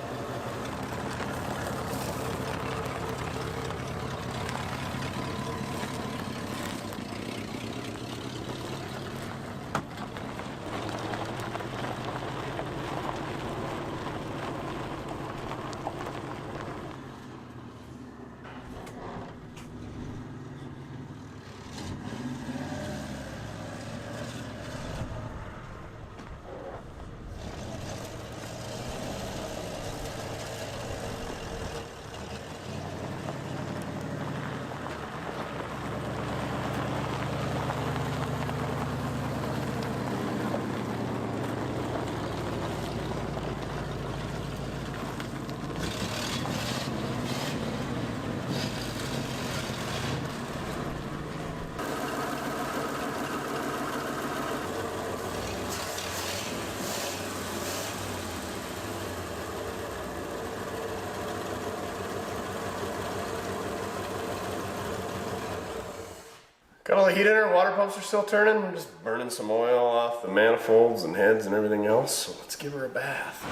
Got all the heat in her, water pumps are still turning. We're just burning some oil off the manifolds and heads and everything else. So let's give her a bath.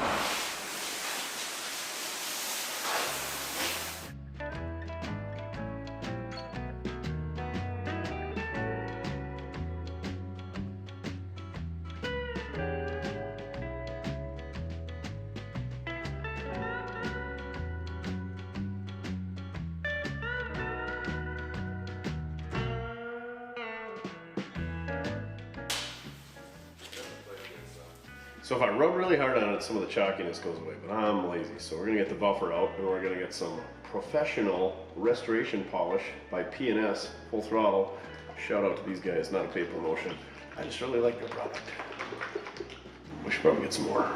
So if I rub really hard on it, some of the chalkiness goes away, but I'm lazy. So we're gonna get the buffer out and we're gonna get some professional restoration polish by P&S, full throttle. Shout out to these guys, not a paid promotion. I just really like their product. We should probably get some more.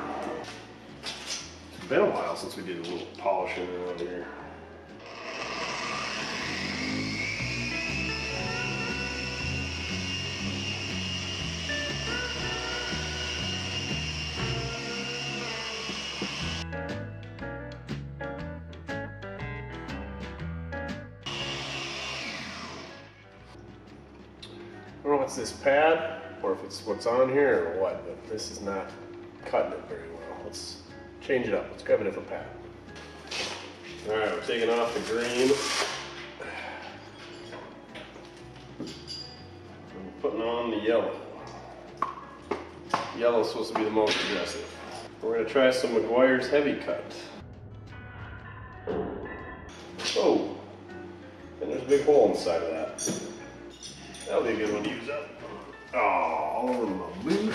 It's been a while since we did a little polishing around here. I don't know if it's this pad or if it's what's on here or what, but this is not cutting it very well. Let's change it up. Let's grab a different pad. All right, we're taking off the green. We're putting on the yellow. Yellow is supposed to be the most aggressive. We're gonna try some McGuire's Heavy Cut. Oh, and there's a big hole inside of that. That'll be a good one to use up. Oh, all over my boot.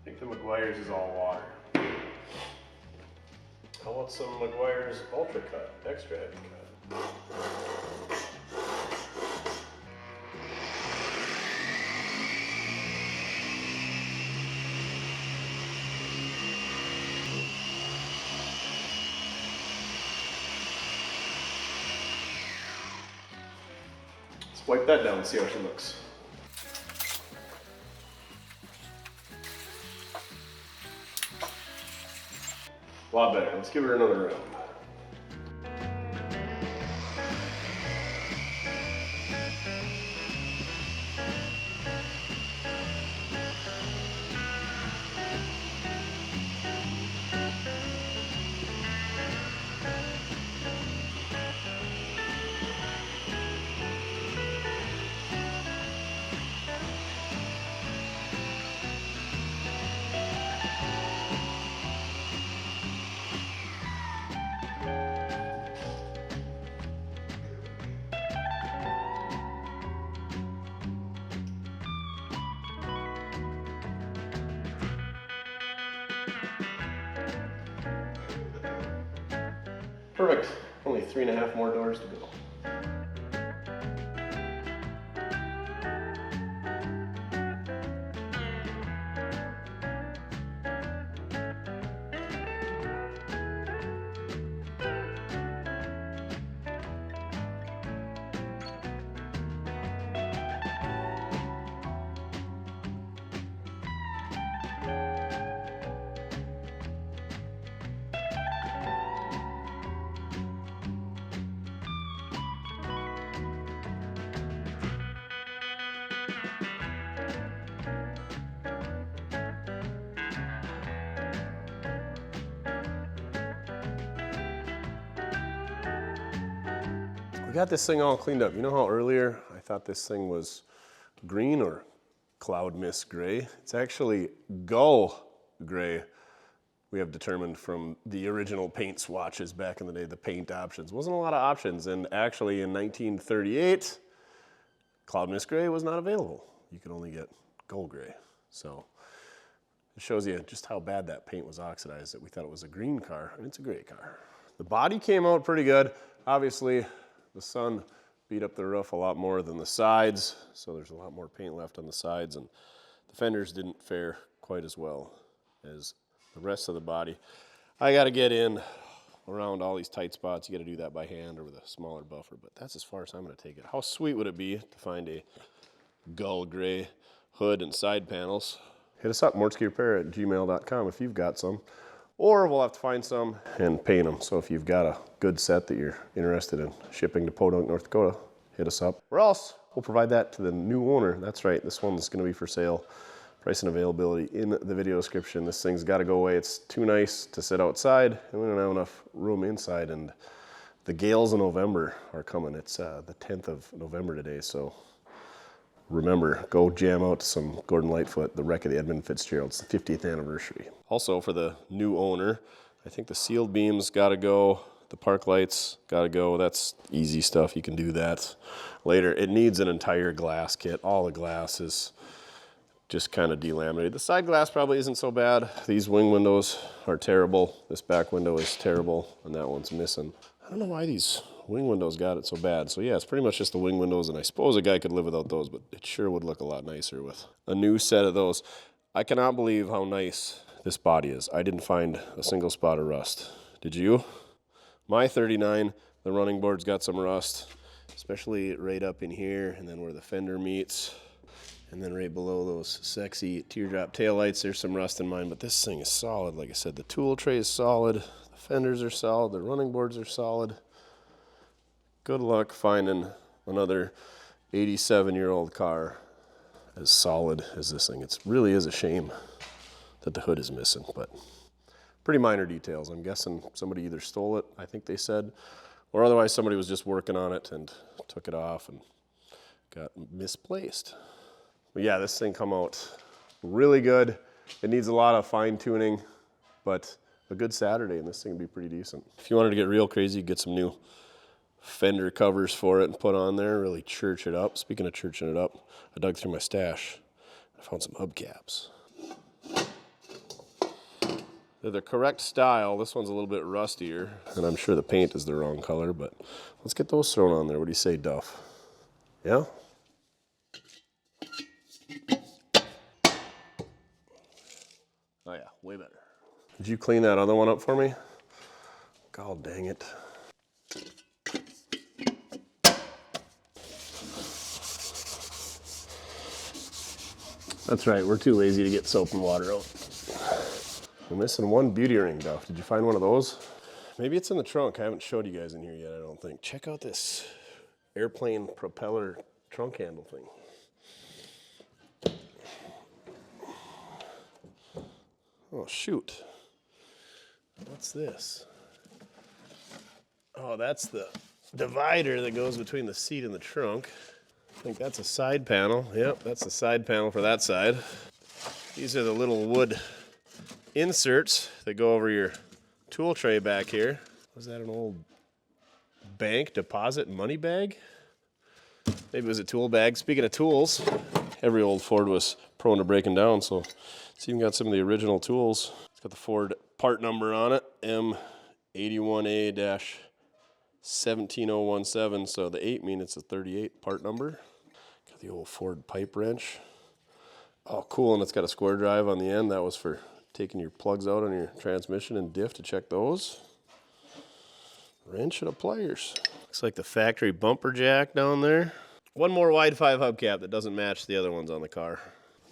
I think the McGuire's is all water. I want some McGuire's Ultra Cut, extra heavy cut. Wipe that down and see how she looks. A lot better. Let's give her another round. Perfect. Only 3.5 more doors to go. got this thing all cleaned up. You know how earlier I thought this thing was green or cloud mist gray? It's actually gull gray. We have determined from the original paint swatches back in the day, the paint options. Wasn't a lot of options, and actually in 1938, cloud mist gray was not available. You could only get gull gray. So it shows you just how bad that paint was oxidized that we thought it was a green car, and it's a gray car. The body came out pretty good. Obviously, the sun beat up the roof a lot more than the sides, so there's a lot more paint left on the sides, and the fenders didn't fare quite as well as the rest of the body. I got to get in around all these tight spots. You got to do that by hand or with a smaller buffer, but that's as far as I'm going to take it. How sweet would it be to find a gull gray hood and side panels? Hit us up, mortskerepair@gmail.com if you've got some, or we'll have to find some and paint them. So if you've got a good set that you're interested in shipping to Podunk, North Dakota, hit us up. Or else we'll provide that to the new owner. That's right, this one's going to be for sale. Price and availability in the video description. This thing's got to go away. It's too nice to sit outside, and we don't have enough room inside, and the gales of November are coming. It's the 10th of November today, so remember, go jam out to some Gordon Lightfoot, the wreck of the Edmund Fitzgerald. It's the 50th anniversary. Also, for the new owner, I think the sealed beams got to go. The park lights got to go. That's easy stuff. You can do that later. It needs an entire glass kit. All the glass is just kind of delaminated. The side glass probably isn't so bad. These wing windows are terrible. This back window is terrible, and that one's missing. I don't know why these wing windows got it so bad. So yeah, it's pretty much just the wing windows, and I suppose a guy could live without those, but it sure would look a lot nicer with a new set of those. I cannot believe how nice this body is. I didn't find a single spot of rust. Did you? My 39, the running board's got some rust, especially right up in here, and then where the fender meets. And then right below those sexy teardrop taillights, there's some rust in mine, but this thing is solid. Like I said, the tool tray is solid, the fenders are solid, the running boards are solid. Good luck finding another 87-year-old car as solid as this thing. It really is a shame that the hood is missing, but pretty minor details. I'm guessing somebody either stole it, I think they said, or otherwise somebody was just working on it and took it off and got misplaced. But yeah, this thing come out really good. It needs a lot of fine tuning, but a good Saturday and this thing would be pretty decent. If you wanted to get real crazy, get some new fender covers for it and put on there, really church it up. Speaking of churching it up, I dug through my stash. I found some hubcaps. They're the correct style. This one's a little bit rustier, and I'm sure the paint is the wrong color, but let's get those thrown on there. What do you say, Duff? Yeah? Oh yeah, way better. Did you clean that other one up for me? God dang it. That's right, we're too lazy to get soap and water out. We're missing one beauty ring, Duff. Did you find one of those? Maybe it's in the trunk. I haven't showed you guys in here yet, I don't think. Check out this airplane propeller trunk handle thing. Oh, shoot. What's this? Oh, that's the divider that goes between the seat and the trunk. I think that's a side panel. Yep, that's the side panel for that side. These are the little wood inserts that go over your tool tray back here. Was that an old bank deposit money bag? Maybe it was a tool bag. Speaking of tools, every old Ford was prone to breaking down, so it's even got some of the original tools. It's got the Ford part number on it, M81A-17017, so the 8 means it's a 38 part number. Got the old Ford pipe wrench. Oh, cool, and it's got a square drive on the end. That was for taking your plugs out on your transmission and diff to check those. Wrench and a pliers. Looks like the factory bumper jack down there. One more wide 5 hubcap that doesn't match the other ones on the car.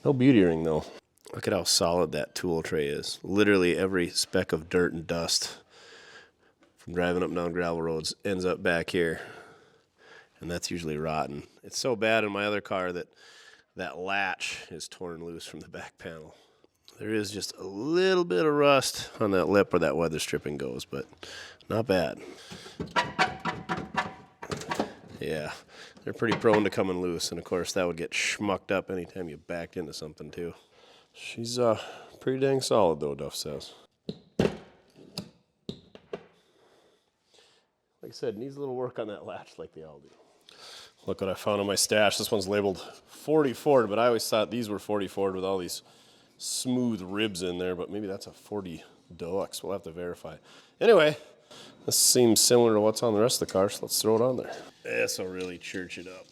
No beauty ring though. Look at how solid that tool tray is. Literally every speck of dirt and dust from driving up and down gravel roads ends up back here. And that's usually rotten. It's so bad in my other car that that latch is torn loose from the back panel. There is just a little bit of rust on that lip where that weather stripping goes, but not bad. Yeah, they're pretty prone to coming loose, and of course that would get schmucked up anytime you backed into something too. She's pretty dang solid though, Duff says. Like I said, needs a little work on that latch like they all do. Look what I found in my stash. This one's labeled 40 Ford, but I always thought these were 40 Ford with all these smooth ribs in there, but maybe that's a 40 Deluxe. We'll have to verify. Anyway, this seems similar to what's on the rest of the car, so let's throw it on there. This will really church it up.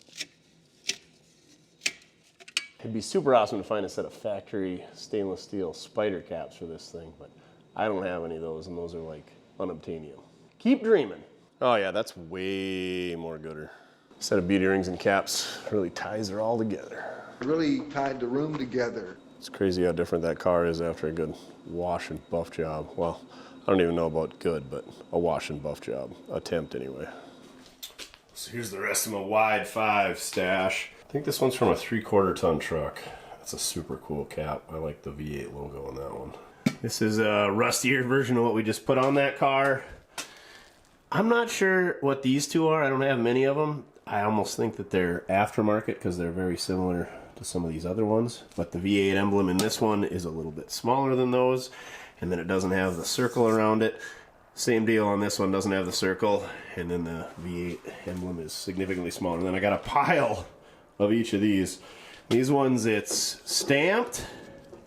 It'd be super awesome to find a set of factory stainless steel spider caps for this thing, but I don't have any of those, and those are like unobtainium. Keep dreaming. Oh yeah, that's way more gooder. Set of bead earrings and caps really ties her all together. Really tied the room together. It's crazy how different that car is after a good wash and buff job. Well, I don't even know about good, but a wash and buff job. Attempt anyway. So here's the rest of my wide 5 stash. I think this one's from a 3/4 ton truck. That's a super cool cap. I like the V8 logo on that one. This is a rustier version of what we just put on that car. I'm not sure what these two are. I don't have many of them. I almost think that they're aftermarket because they're very similar to some of these other ones. But the V8 emblem in this one is a little bit smaller than those. And then it doesn't have the circle around it. Same deal on this one, doesn't have the circle. And then the V8 emblem is significantly smaller. And then I got a pile of each of these. These ones it's stamped,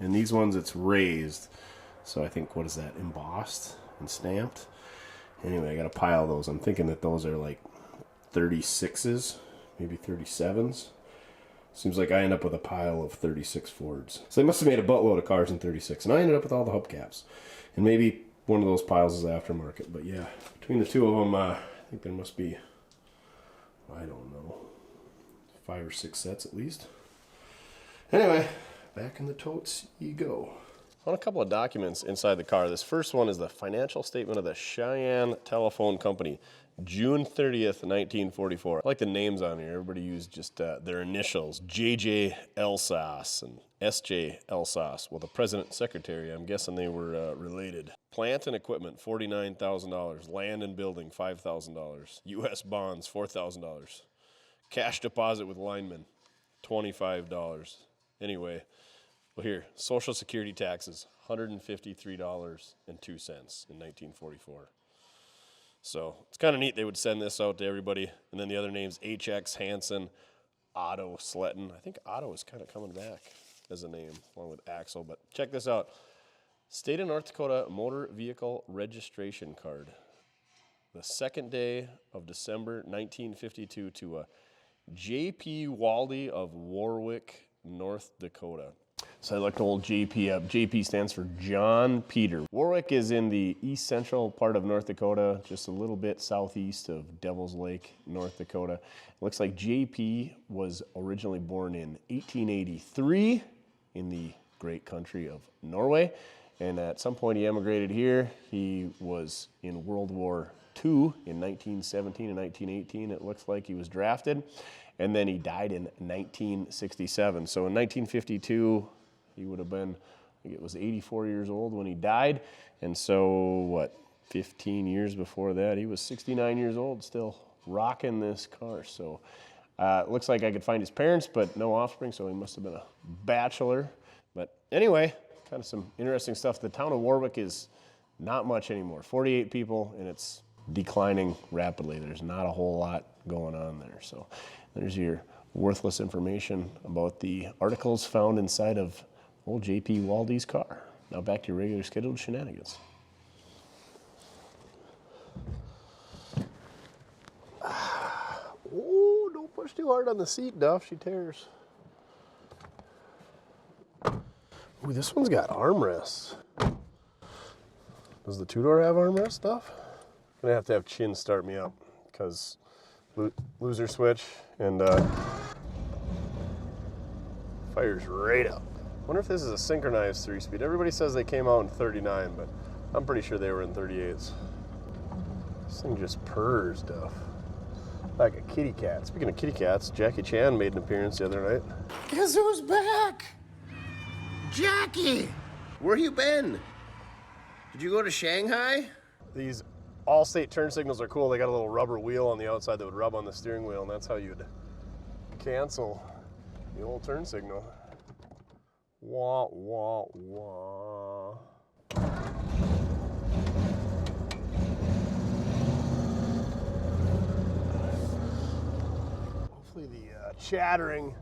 and these ones it's raised. So I think, what is that, embossed and stamped? Anyway, I got a pile of those. I'm thinking that those are like 36s, maybe 37s. Seems like I end up with a pile of 36 Fords. So they must have made a buttload of cars in 36, and I ended up with all the hubcaps. And maybe one of those piles is aftermarket, but yeah. Between the two of them, I think there must be, I don't know, 5 or 6 sets at least. Anyway, back in the totes you go. On a couple of documents inside the car. This first one is the financial statement of the Cheyenne Telephone Company, June 30th, 1944. I like the names on here. Everybody used just their initials, J.J. Elsas and S.J. Elsas. Well, the president and secretary, I'm guessing they were related. Plant and equipment, $49,000. Land and building, $5,000. U.S. bonds, $4,000. Cash deposit with linemen, $25. Anyway, well here, Social Security taxes, $153.02 in 1944. So it's kind of neat they would send this out to everybody. And then the other names, H.X. Hansen, Otto Sletton. I think Otto is kind of coming back as a name, along with Axel. But check this out. State of North Dakota Motor Vehicle Registration Card. The 2nd day of December, 1952, to a J.P. Waldy of Warwick, North Dakota. So I looked old JP up. JP stands for John Peter. Warwick is in the east central part of North Dakota, just a little bit southeast of Devil's Lake, North Dakota. It looks like JP was originally born in 1883 in the great country of Norway. And at some point he emigrated here. He was in World War II in 1917 and 1918. It looks like he was drafted. And then he died in 1967. So in 1952, he would have been, I think it was 84 years old when he died. And so, what, 15 years before that, he was 69 years old, still rocking this car. So it looks like I could find his parents, but no offspring, so he must have been a bachelor. But anyway, kind of some interesting stuff. The town of Warwick is not much anymore. 48 people, and it's declining rapidly. There's not a whole lot going on there. So there's your worthless information about the articles found inside of old J.P. Waldy's car. Now back to your regular scheduled shenanigans. Oh, don't push too hard on the seat, Duff. She tears. Ooh, this one's got armrests. Does the two-door have armrest, Duff? I'm gonna have to have Chin start me up because loser switch and fires right up. Wonder if this is a synchronized 3-speed. Everybody says they came out in 39, but I'm pretty sure they were in 38s. This thing just purrs, Duff. Like a kitty cat. Speaking of kitty cats, Jackie Chan made an appearance the other night. Guess who's back? Jackie! Where you been? Did you go to Shanghai? These All-state turn signals are cool. They got a little rubber wheel on the outside that would rub on the steering wheel, and that's how you'd cancel the old turn signal. Wah, wah, wah. Hopefully the chattering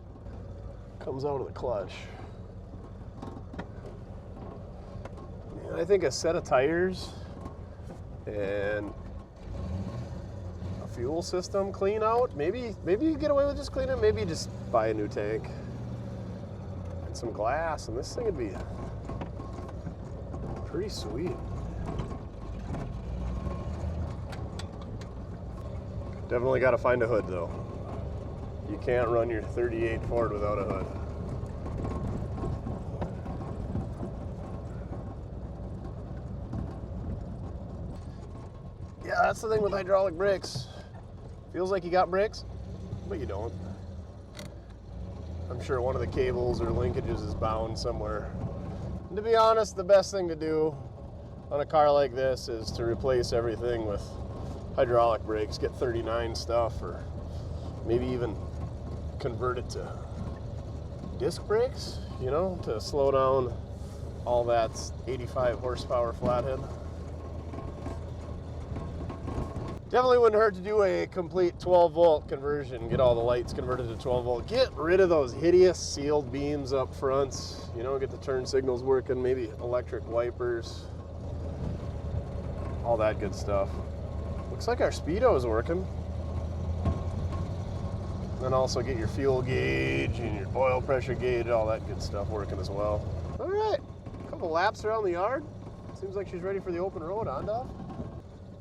comes out of the clutch. And I think a set of tires and a fuel system clean out. Maybe you get away with just cleaning it. Maybe you just buy a new tank and some glass, and this thing would be pretty sweet. Definitely got to find a hood though. You can't run your 38 Ford without a hood. Yeah, that's the thing with hydraulic brakes. Feels like you got brakes, but you don't. I'm sure one of the cables or linkages is bound somewhere. And to be honest, the best thing to do on a car like this is to replace everything with hydraulic brakes. Get 39 stuff, or maybe even convert it to disc brakes, you know, to slow down all that 85 horsepower flathead. Definitely wouldn't hurt to do a complete 12 volt conversion, get all the lights converted to 12 volt, get rid of those hideous sealed beams up front, you know, get the turn signals working, maybe electric wipers, all that good stuff. Looks like our speedo is working. Then also get your fuel gauge and your oil pressure gauge, all that good stuff working as well. All right, a couple laps around the yard. Seems like she's ready for the open road, huh, Duff?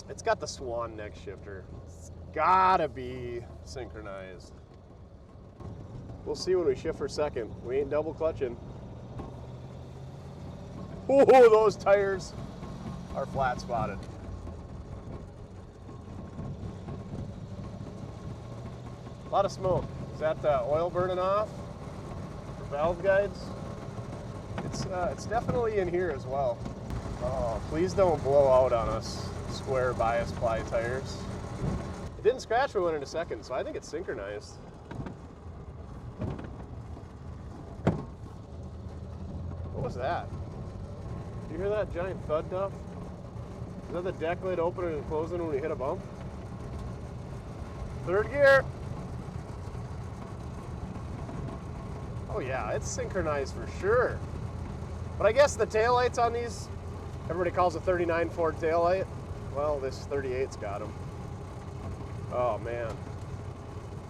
It's got the Swan neck shifter. It's gotta be synchronized. We'll see when we shift for second. We ain't double clutching. Oh, those tires are flat spotted. A lot of smoke. Is that oil burning off? For valve guides? It's definitely in here as well. Oh, please don't blow out on us. Square bias ply tires. It didn't scratch when we went into second, so I think it's synchronized. What was that? Did you hear that giant thud, Duff? Is that the deck lid opening and closing when we hit a bump? Third gear. Oh yeah, it's synchronized for sure. But I guess the taillights on these, everybody calls a 39 Ford taillight. Well, this 38's got them. Oh man.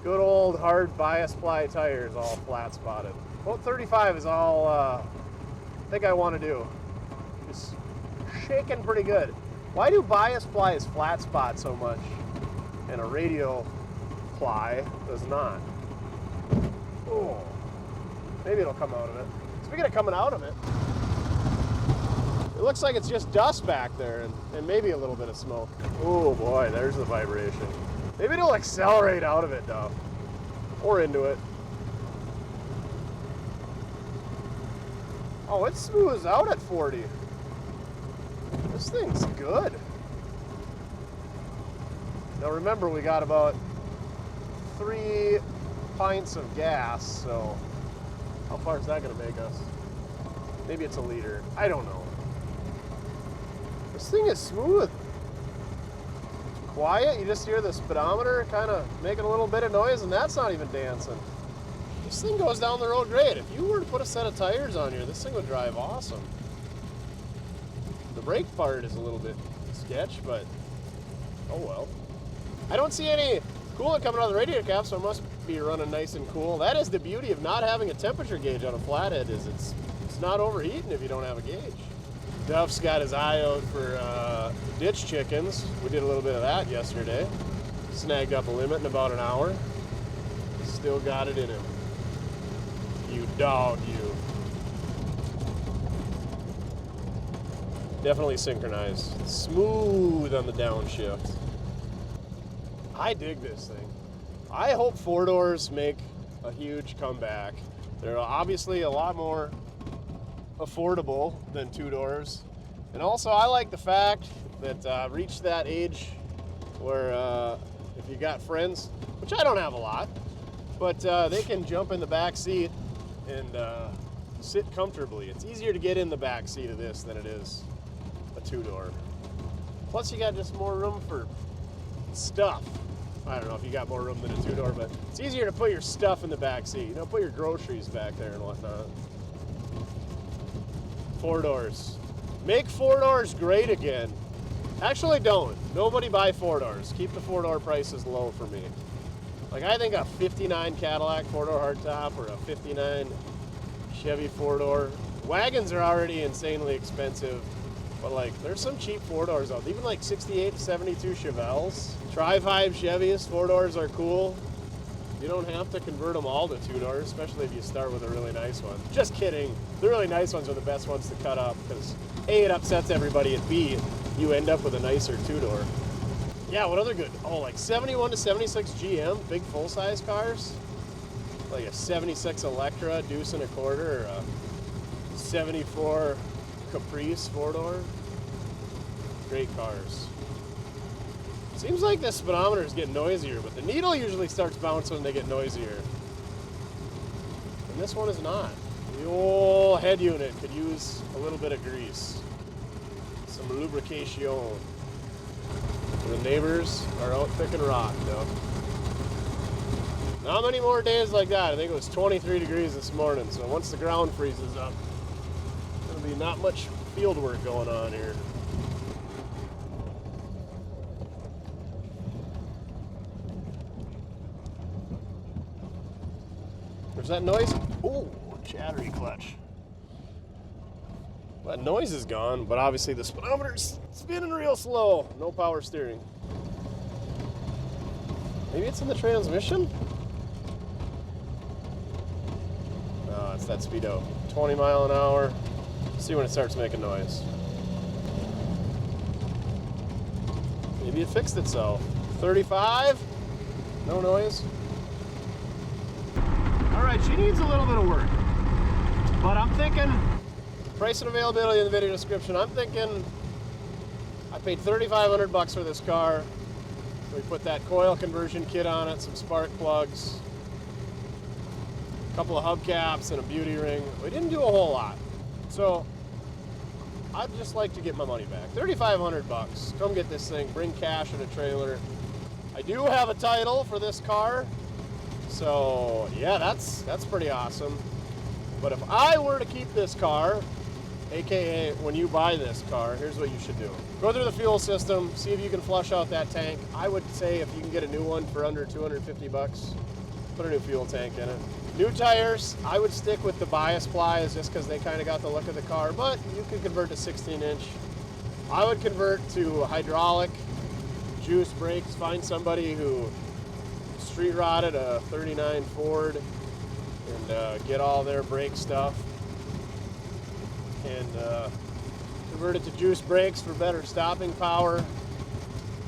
Good old hard bias ply tires, all flat spotted. Well, 35 is all I think I want to do. Just shaking pretty good. Why do bias plies flat spot so much and a radial ply does not? Oh, maybe it'll come out of it. Speaking of coming out of it, it looks like it's just dust back there and maybe a little bit of smoke. Oh boy, there's the vibration. Maybe it'll accelerate out of it, Duff, or into it. Oh, it smooths out at 40. This thing's good. Now remember, we got about 3 pints of gas, so how far is that gonna make us? Maybe it's a liter, I don't know. This thing is smooth. Quiet, you just hear the speedometer kind of making a little bit of noise, and that's not even dancing. This thing goes down the road great. If you were to put a set of tires on here, this thing would drive awesome. The brake part is a little bit sketch, but oh well. I don't see any coolant coming out of the radiator cap, so it must be running nice and cool. That is the beauty of not having a temperature gauge on a flathead, is it's not overheating if you don't have a gauge. Duff's got his eye out for ditch chickens. We did a little bit of that yesterday. Snagged up a limit in about an hour. Still got it in him. You dog, you. Definitely synchronized. Smooth on the downshift. I dig this thing. I hope four-doors make a huge comeback. They're obviously a lot more affordable than two doors, And also, I like the fact that I've reached that age where if you got friends, which I don't have a lot, but they can jump in the back seat and sit comfortably. It's easier to get in the back seat of this than it is a two-door. Plus, you got just more room for stuff. I don't know if you got more room than a two-door, but it's easier to put your stuff in the back seat. You know, put your groceries back there and whatnot. Four doors. Make four doors great again. Actually, don't. Nobody buy four doors. Keep the four-door prices low for me. Like, I think a 59 Cadillac four-door hardtop or a 59 Chevy four-door. Wagons are already insanely expensive, but like, there's some cheap four doors out. Even like 68 to 72 Chevelles. Tri-5 Chevys, four doors are cool. You don't have to convert them all to two doors, especially if you start with a really nice one. Just kidding. The really nice ones are the best ones to cut up because A, it upsets everybody, and B, you end up with a nicer two-door. Yeah, what other good? Oh, like 71 to 76 GM, big full-size cars. Like a 76 Electra, deuce and a quarter, or a 74 Caprice four-door. Great cars. Seems like the speedometer is getting noisier, but the needle usually starts bouncing when they get noisier. And this one is not. The old head unit could use a little bit of grease. Some lubrication. The neighbors are out picking rock, though. Not many more days like that. I think it was 23 degrees this morning, so once the ground freezes up, there'll be not much field work going on here. There's that noise. Oh, chattery clutch. That noise is gone, but obviously the speedometer's spinning real slow. No power steering. Maybe it's in the transmission? No, it's that speedo. 20 mile an hour. See when it starts making noise. Maybe it fixed itself. 35? No noise. All right, she needs a little bit of work, but I'm thinking, price and availability in the video description, I'm thinking I paid $3,500 for this car. We put that coil conversion kit on it, some spark plugs, a couple of hubcaps and a beauty ring. We didn't do a whole lot. So I'd just like to get my money back. $3,500, come get this thing, bring cash in a trailer. I do have a title for this car. So yeah, that's pretty awesome. But if I were to keep this car, AKA when you buy this car, here's what you should do. Go through the fuel system, see if you can flush out that tank. I would say if you can get a new one for under $250, put a new fuel tank in it. New tires, I would stick with the bias plies just because they kind of got the look of the car, but you could convert to 16-inch. I would convert to hydraulic, juice brakes, find somebody who street rotted a 39 Ford and get all their brake stuff and convert it to juice brakes for better stopping power.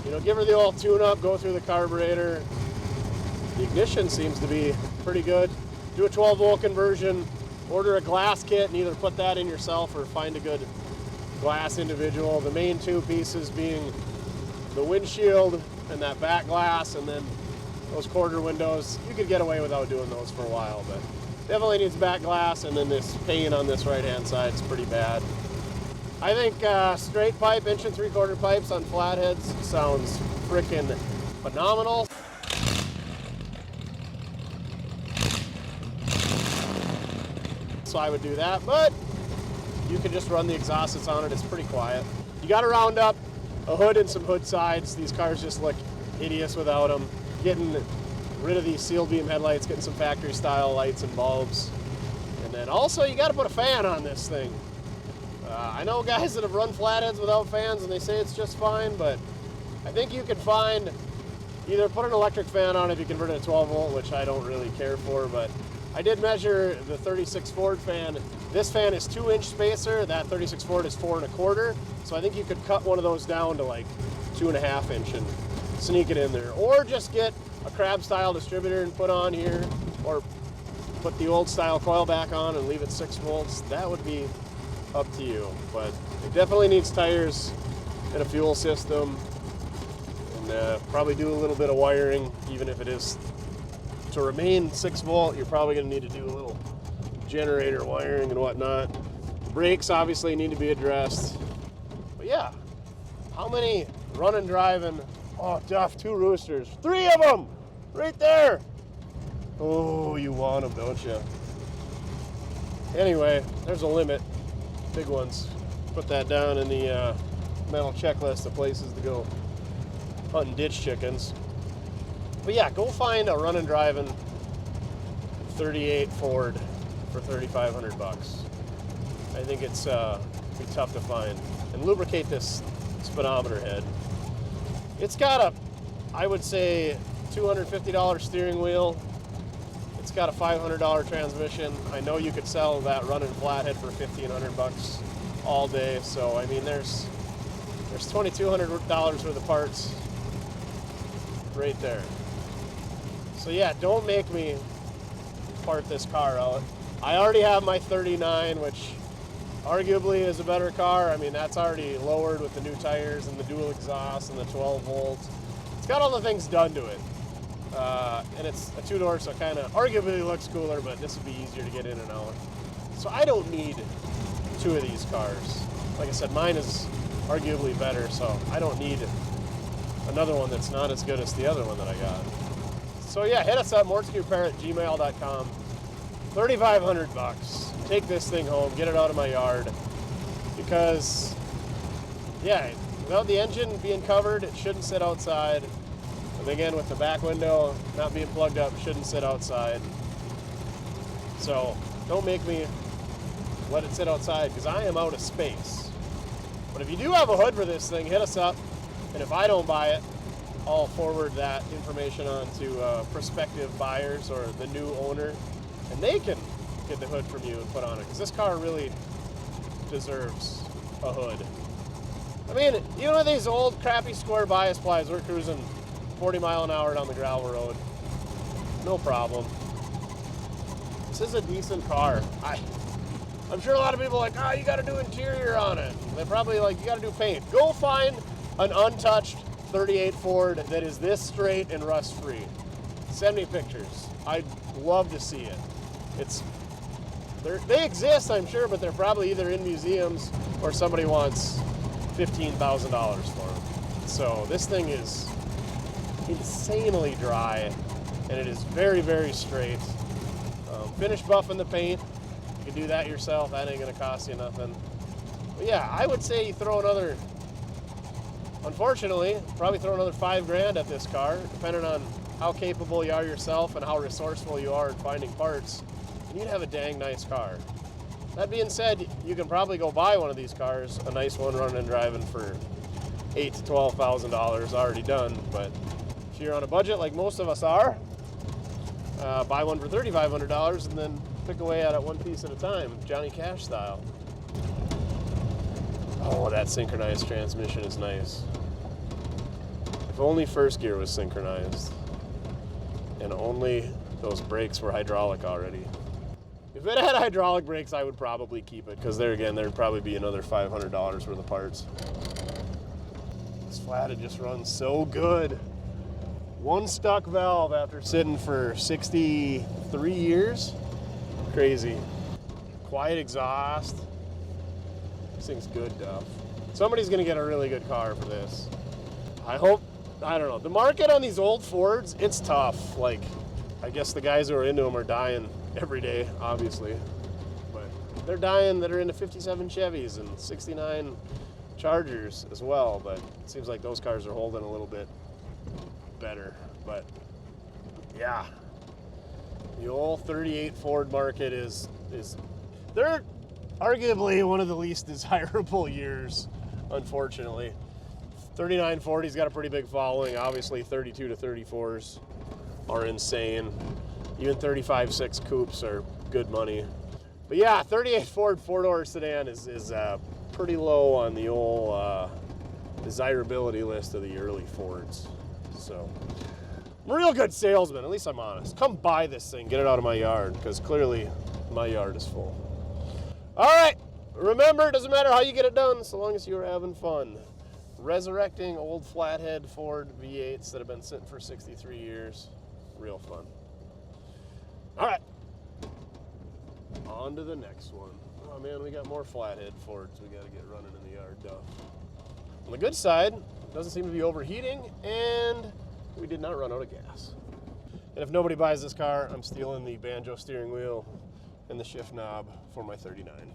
You know, give her the old tune-up, go through the carburetor. The ignition seems to be pretty good. Do a 12-volt conversion, order a glass kit and either put that in yourself or find a good glass individual. The main two pieces being the windshield and that back glass, and then those quarter windows. You could get away without doing those for a while, but definitely needs back glass, and then this pane on this right-hand side is pretty bad. I think straight pipe, 1 3/4 pipes on flatheads sounds frickin' phenomenal. So I would do that, but you can just run the exhaust that's on it. It's pretty quiet. You got to round up a hood and some hood sides. These cars just look hideous without them. Getting rid of these sealed beam headlights, getting some factory style lights and bulbs. And then also you got to put a fan on this thing. I know guys that have run flatheads without fans and they say it's just fine, but I think you can find either put an electric fan on if you convert it to 12 volt, which I don't really care for, but I did measure the 36 Ford fan. This fan is 2-inch spacer, that 36 Ford is 4 1/4. So I think you could cut one of those down to like 2.5 inch and sneak it in there. Or just get a crab style distributor and put on here, or put the old style coil back on and leave it 6 volts. That would be up to you. But it definitely needs tires and a fuel system, and probably do a little bit of wiring, even if it is to remain 6 volt. You're probably going to need to do a little generator wiring and whatnot. Brakes obviously need to be addressed. But yeah, how many running, driving? Oh, Duff, 2 roosters, 3 of them, right there. Oh, you want them, don't you? Anyway, there's a limit. Big ones. Put that down in the mental checklist of places to go hunting ditch chickens. But yeah, go find a running, driving 38 Ford for $3,500 bucks. I think it's be tough to find. And lubricate this speedometer head. It's got a, I would say, $250 steering wheel. It's got a $500 transmission. I know you could sell that running flathead for $1,500 bucks all day. So I mean, there's $2,200 worth of parts right there. So yeah, don't make me part this car out. I already have my 39, which arguably is a better car. I mean, that's already lowered with the new tires and the dual exhaust and the 12 volts. It's got all the things done to it. And it's a 2-door, so it kind of arguably looks cooler, but this would be easier to get in and out. So I don't need 2 of these cars. Like I said, mine is arguably better, so I don't need another one that's not as good as the other one that I got. So yeah, hit us up, mortskerepair@gmail.com. $3,500 bucks. Take this thing home, get it out of my yard. Because, yeah, without the engine being covered, it shouldn't sit outside. And again, with the back window not being plugged up, it shouldn't sit outside. So don't make me let it sit outside, because I am out of space. But if you do have a hood for this thing, hit us up. And if I don't buy it, I'll forward that information on to prospective buyers or the new owner, and they can get the hood from you and put on it, because this car really deserves a hood. I mean, even with these old crappy square bias plies, we're cruising 40 mile an hour down the gravel road. No problem. This is a decent car. I'm sure a lot of people are like, you got to do interior on it. They're probably like, you got to do paint. Go find an untouched 38 Ford that is this straight and rust free. Send me pictures. I'd love to see it. They exist, I'm sure, but they're probably either in museums or somebody wants $15,000 for them. So this thing is insanely dry, and it is very, very straight. Finish buffing the paint. You can do that yourself. That ain't gonna cost you nothing. But yeah, I would say you throw another, unfortunately, probably throw another $5,000 at this car, depending on how capable you are yourself and how resourceful you are in finding parts, and you'd have a dang nice car. That being said, you can probably go buy one of these cars, a nice one running and driving, for $8,000 to $12,000 already done. But if you're on a budget like most of us are, buy one for $3,500 and then pick away at it one piece at a time, Johnny Cash style. Oh, that synchronized transmission is nice. If only first gear was synchronized, and only those brakes were hydraulic already. If it had hydraulic brakes, I would probably keep it, because there again, there'd probably be another $500 worth of parts. This Flathead just runs so good. One stuck valve after sitting for 63 years. Crazy. Quiet exhaust. This thing's good, Duff. Somebody's gonna get a really good car for this. I hope. I don't know. The market on these old Fords, it's tough. Like, I guess the guys who are into them are dying every day, obviously. But they're dying that are into 57 Chevys and 69 Chargers as well. But it seems like those cars are holding a little bit better. But yeah, the old 38 Ford market is they're arguably one of the least desirable years, unfortunately. 39 40's got a pretty big following. Obviously 32 to 34s are insane. Even 35.6 coupes are good money. But yeah, 38 Ford 4-door sedan is pretty low on the old desirability list of the early Fords. So I'm a real good salesman, at least I'm honest. Come buy this thing, get it out of my yard, because clearly my yard is full. All right, remember, it doesn't matter how you get it done, so long as you're having fun. Resurrecting old Flathead Ford V8s that have been sitting for 63 years. Real fun. All right. On to the next one. Oh man, we got more Flathead Fords we got to get running in the yard, Duff. On the good side, it doesn't seem to be overheating, and we did not run out of gas. And if nobody buys this car, I'm stealing the banjo steering wheel and the shift knob for my 39.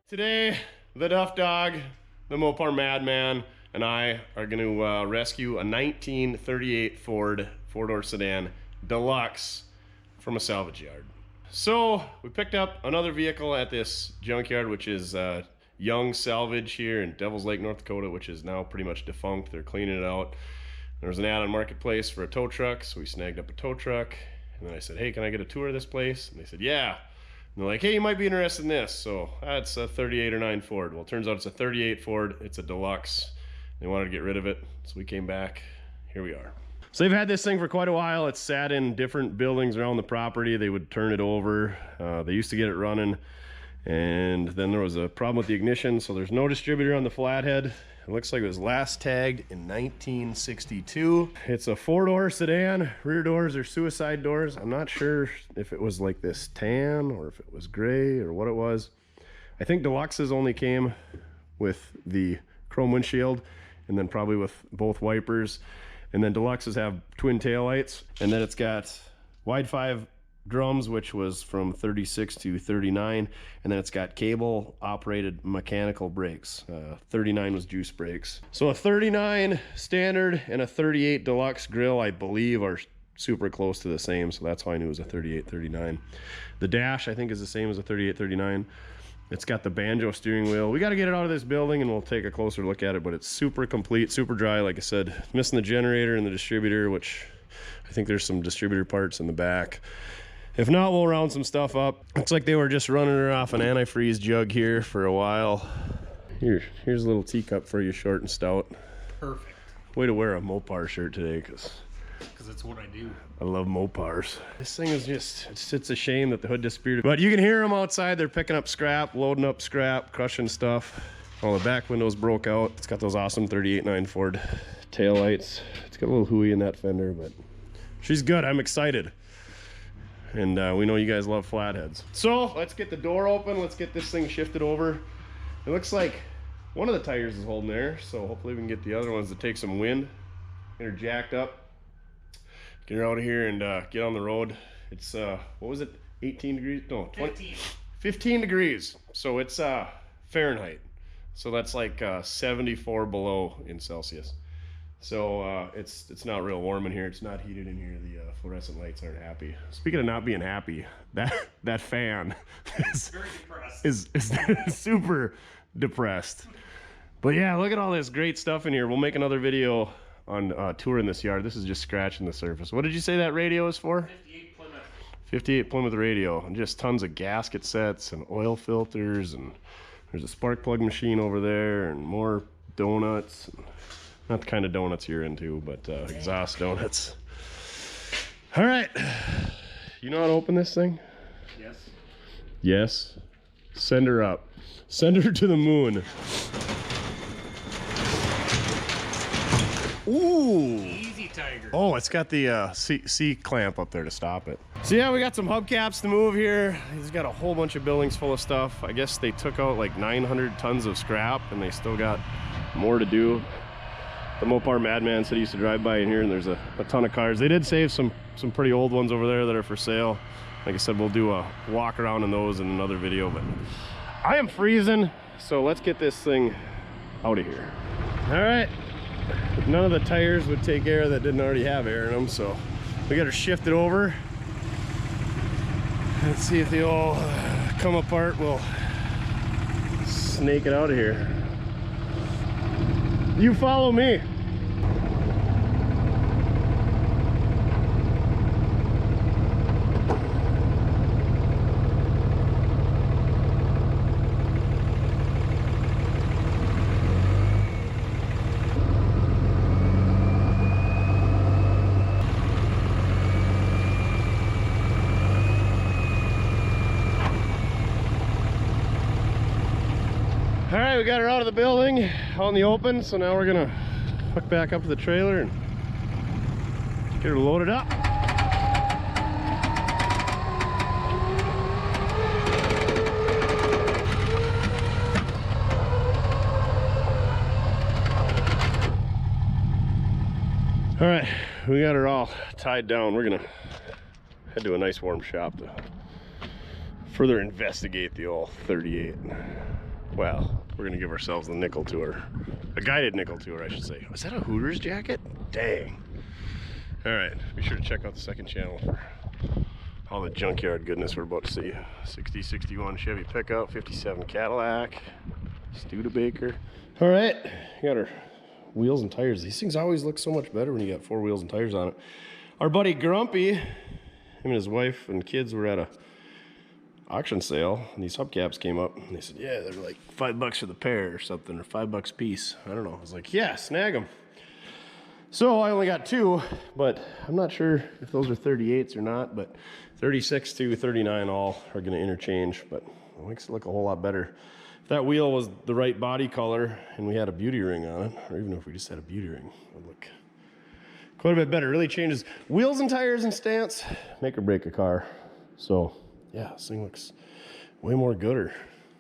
Today, the Duff Dog, the Mopar Madman, and I are going to rescue a 1938 Ford four-door sedan deluxe from a salvage yard. So we picked up another vehicle at this junkyard, which is Young Salvage here in Devil's Lake, North Dakota, which is now pretty much defunct. They're cleaning it out. There was an ad on Marketplace for a tow truck, so we snagged up a tow truck. And then I said, hey, can I get a tour of this place? And they said, yeah. And they're like, hey, you might be interested in this. So that's a 38 or 9 Ford. Well, it turns out it's a 38 Ford. It's a deluxe. They wanted to get rid of it, so we came back. Here we are. So they've had this thing for quite a while. It's sat in different buildings around the property. They would turn it over. They used to get it running, and then there was a problem with the ignition, so there's no distributor on the Flathead. It looks like it was last tagged in 1962. It's a 4-door sedan. Rear doors are suicide doors. I'm not sure if it was like this tan or if it was gray or what it was. I think Deluxes only came with the chrome windshield and then probably with both wipers. And then Deluxes have twin taillights. And then it's got wide 5 drums, which was from 36 to 39. And then it's got cable operated mechanical brakes. 39 was juice brakes. So a 39 standard and a 38 Deluxe grill, I believe, are super close to the same. So that's how I knew it was a 38 39. The dash, I think, is the same as a 38 39. It's got the banjo steering wheel. We got to get it out of this building and we'll take a closer look at it, but it's super complete, super dry. Like I said, missing the generator and the distributor, which I think there's some distributor parts in the back. If not, we'll round some stuff up. Looks like they were just running her off an antifreeze jug here for a while. Here's a little teacup for you, short and stout. Perfect. Way to wear a Mopar shirt today, because that's what I do. I love Mopars. This thing is just, it's a shame that the hood disappeared. But you can hear them outside. They're picking up scrap, loading up scrap, crushing stuff. All the back windows broke out. It's got those awesome 38.9 Ford taillights. It's got a little hooey in that fender, but she's good. I'm excited. And we know you guys love flatheads. So let's get the door open. Let's get this thing shifted over. It looks like one of the tires is holding there, so hopefully we can get the other ones to take some wind. Get her jacked up. Get her out of here and get on the road. It's, what was it, 18 degrees? No, 20, 15 degrees. So it's Fahrenheit. So that's like 74 below in Celsius. So it's not real warm in here. It's not heated in here. The fluorescent lights aren't happy. Speaking of not being happy, that fan is Very depressed. is super depressed. But yeah, look at all this great stuff in here. We'll make another video on touring this yard. This is just scratching the surface. What did you say that radio is for? 58 Plymouth. 58 Plymouth radio, and just tons of gasket sets and oil filters, and there's a spark plug machine over there, and more donuts. Not the kind of donuts you're into, but exhaust donuts. All right, you know how to open this thing? Yes. Yes. Send her up. Send her to the moon. Ooh. Easy, Tiger. Oh, it's got the C clamp up there to stop it. So yeah, we got some hubcaps to move here. He's got a whole bunch of buildings full of stuff. I guess they took out like 900 tons of scrap and they still got more to do. The Mopar Madman said he used to drive by in here and there's a ton of cars. They did save some pretty old ones over there that are for sale. Like I said, we'll do a walk around in those in another video, but I am freezing, so let's get this thing out of here. All right. None of the tires would take air that didn't already have air in them, so we got her shifted over. Let's see if they all come apart. We'll snake it out of here. You follow me. All right, we got her out of the building, out in the open, so now we're gonna hook back up to the trailer and get her loaded up. All right, we got her all tied down. We're gonna head to a nice warm shop to further investigate the old 38. Well, we're gonna give ourselves the nickel tour. A guided nickel tour, I should say. Was that a Hooters jacket? Dang. All right, be sure to check out the second channel for all the junkyard goodness we're about to see. 60, 61 Chevy pickup, 57 Cadillac, Studebaker. All right, got our wheels and tires. These things always look so much better when you got 4 wheels and tires on it. Our buddy Grumpy, him and his wife and kids were at a auction sale, and these hubcaps came up, and they said, yeah, they're like $5 for the pair or something, or $5 a piece. I don't know. I was like, yeah, snag them. So I only got 2, but I'm not sure if those are 38s or not, but 36 to 39 all are gonna interchange, but it makes it look a whole lot better. If that wheel was the right body color and we had a beauty ring on it, or even if we just had a beauty ring, it would look quite a bit better. It really changes wheels and tires and stance, make or break a car. So yeah, this thing looks way more gooder.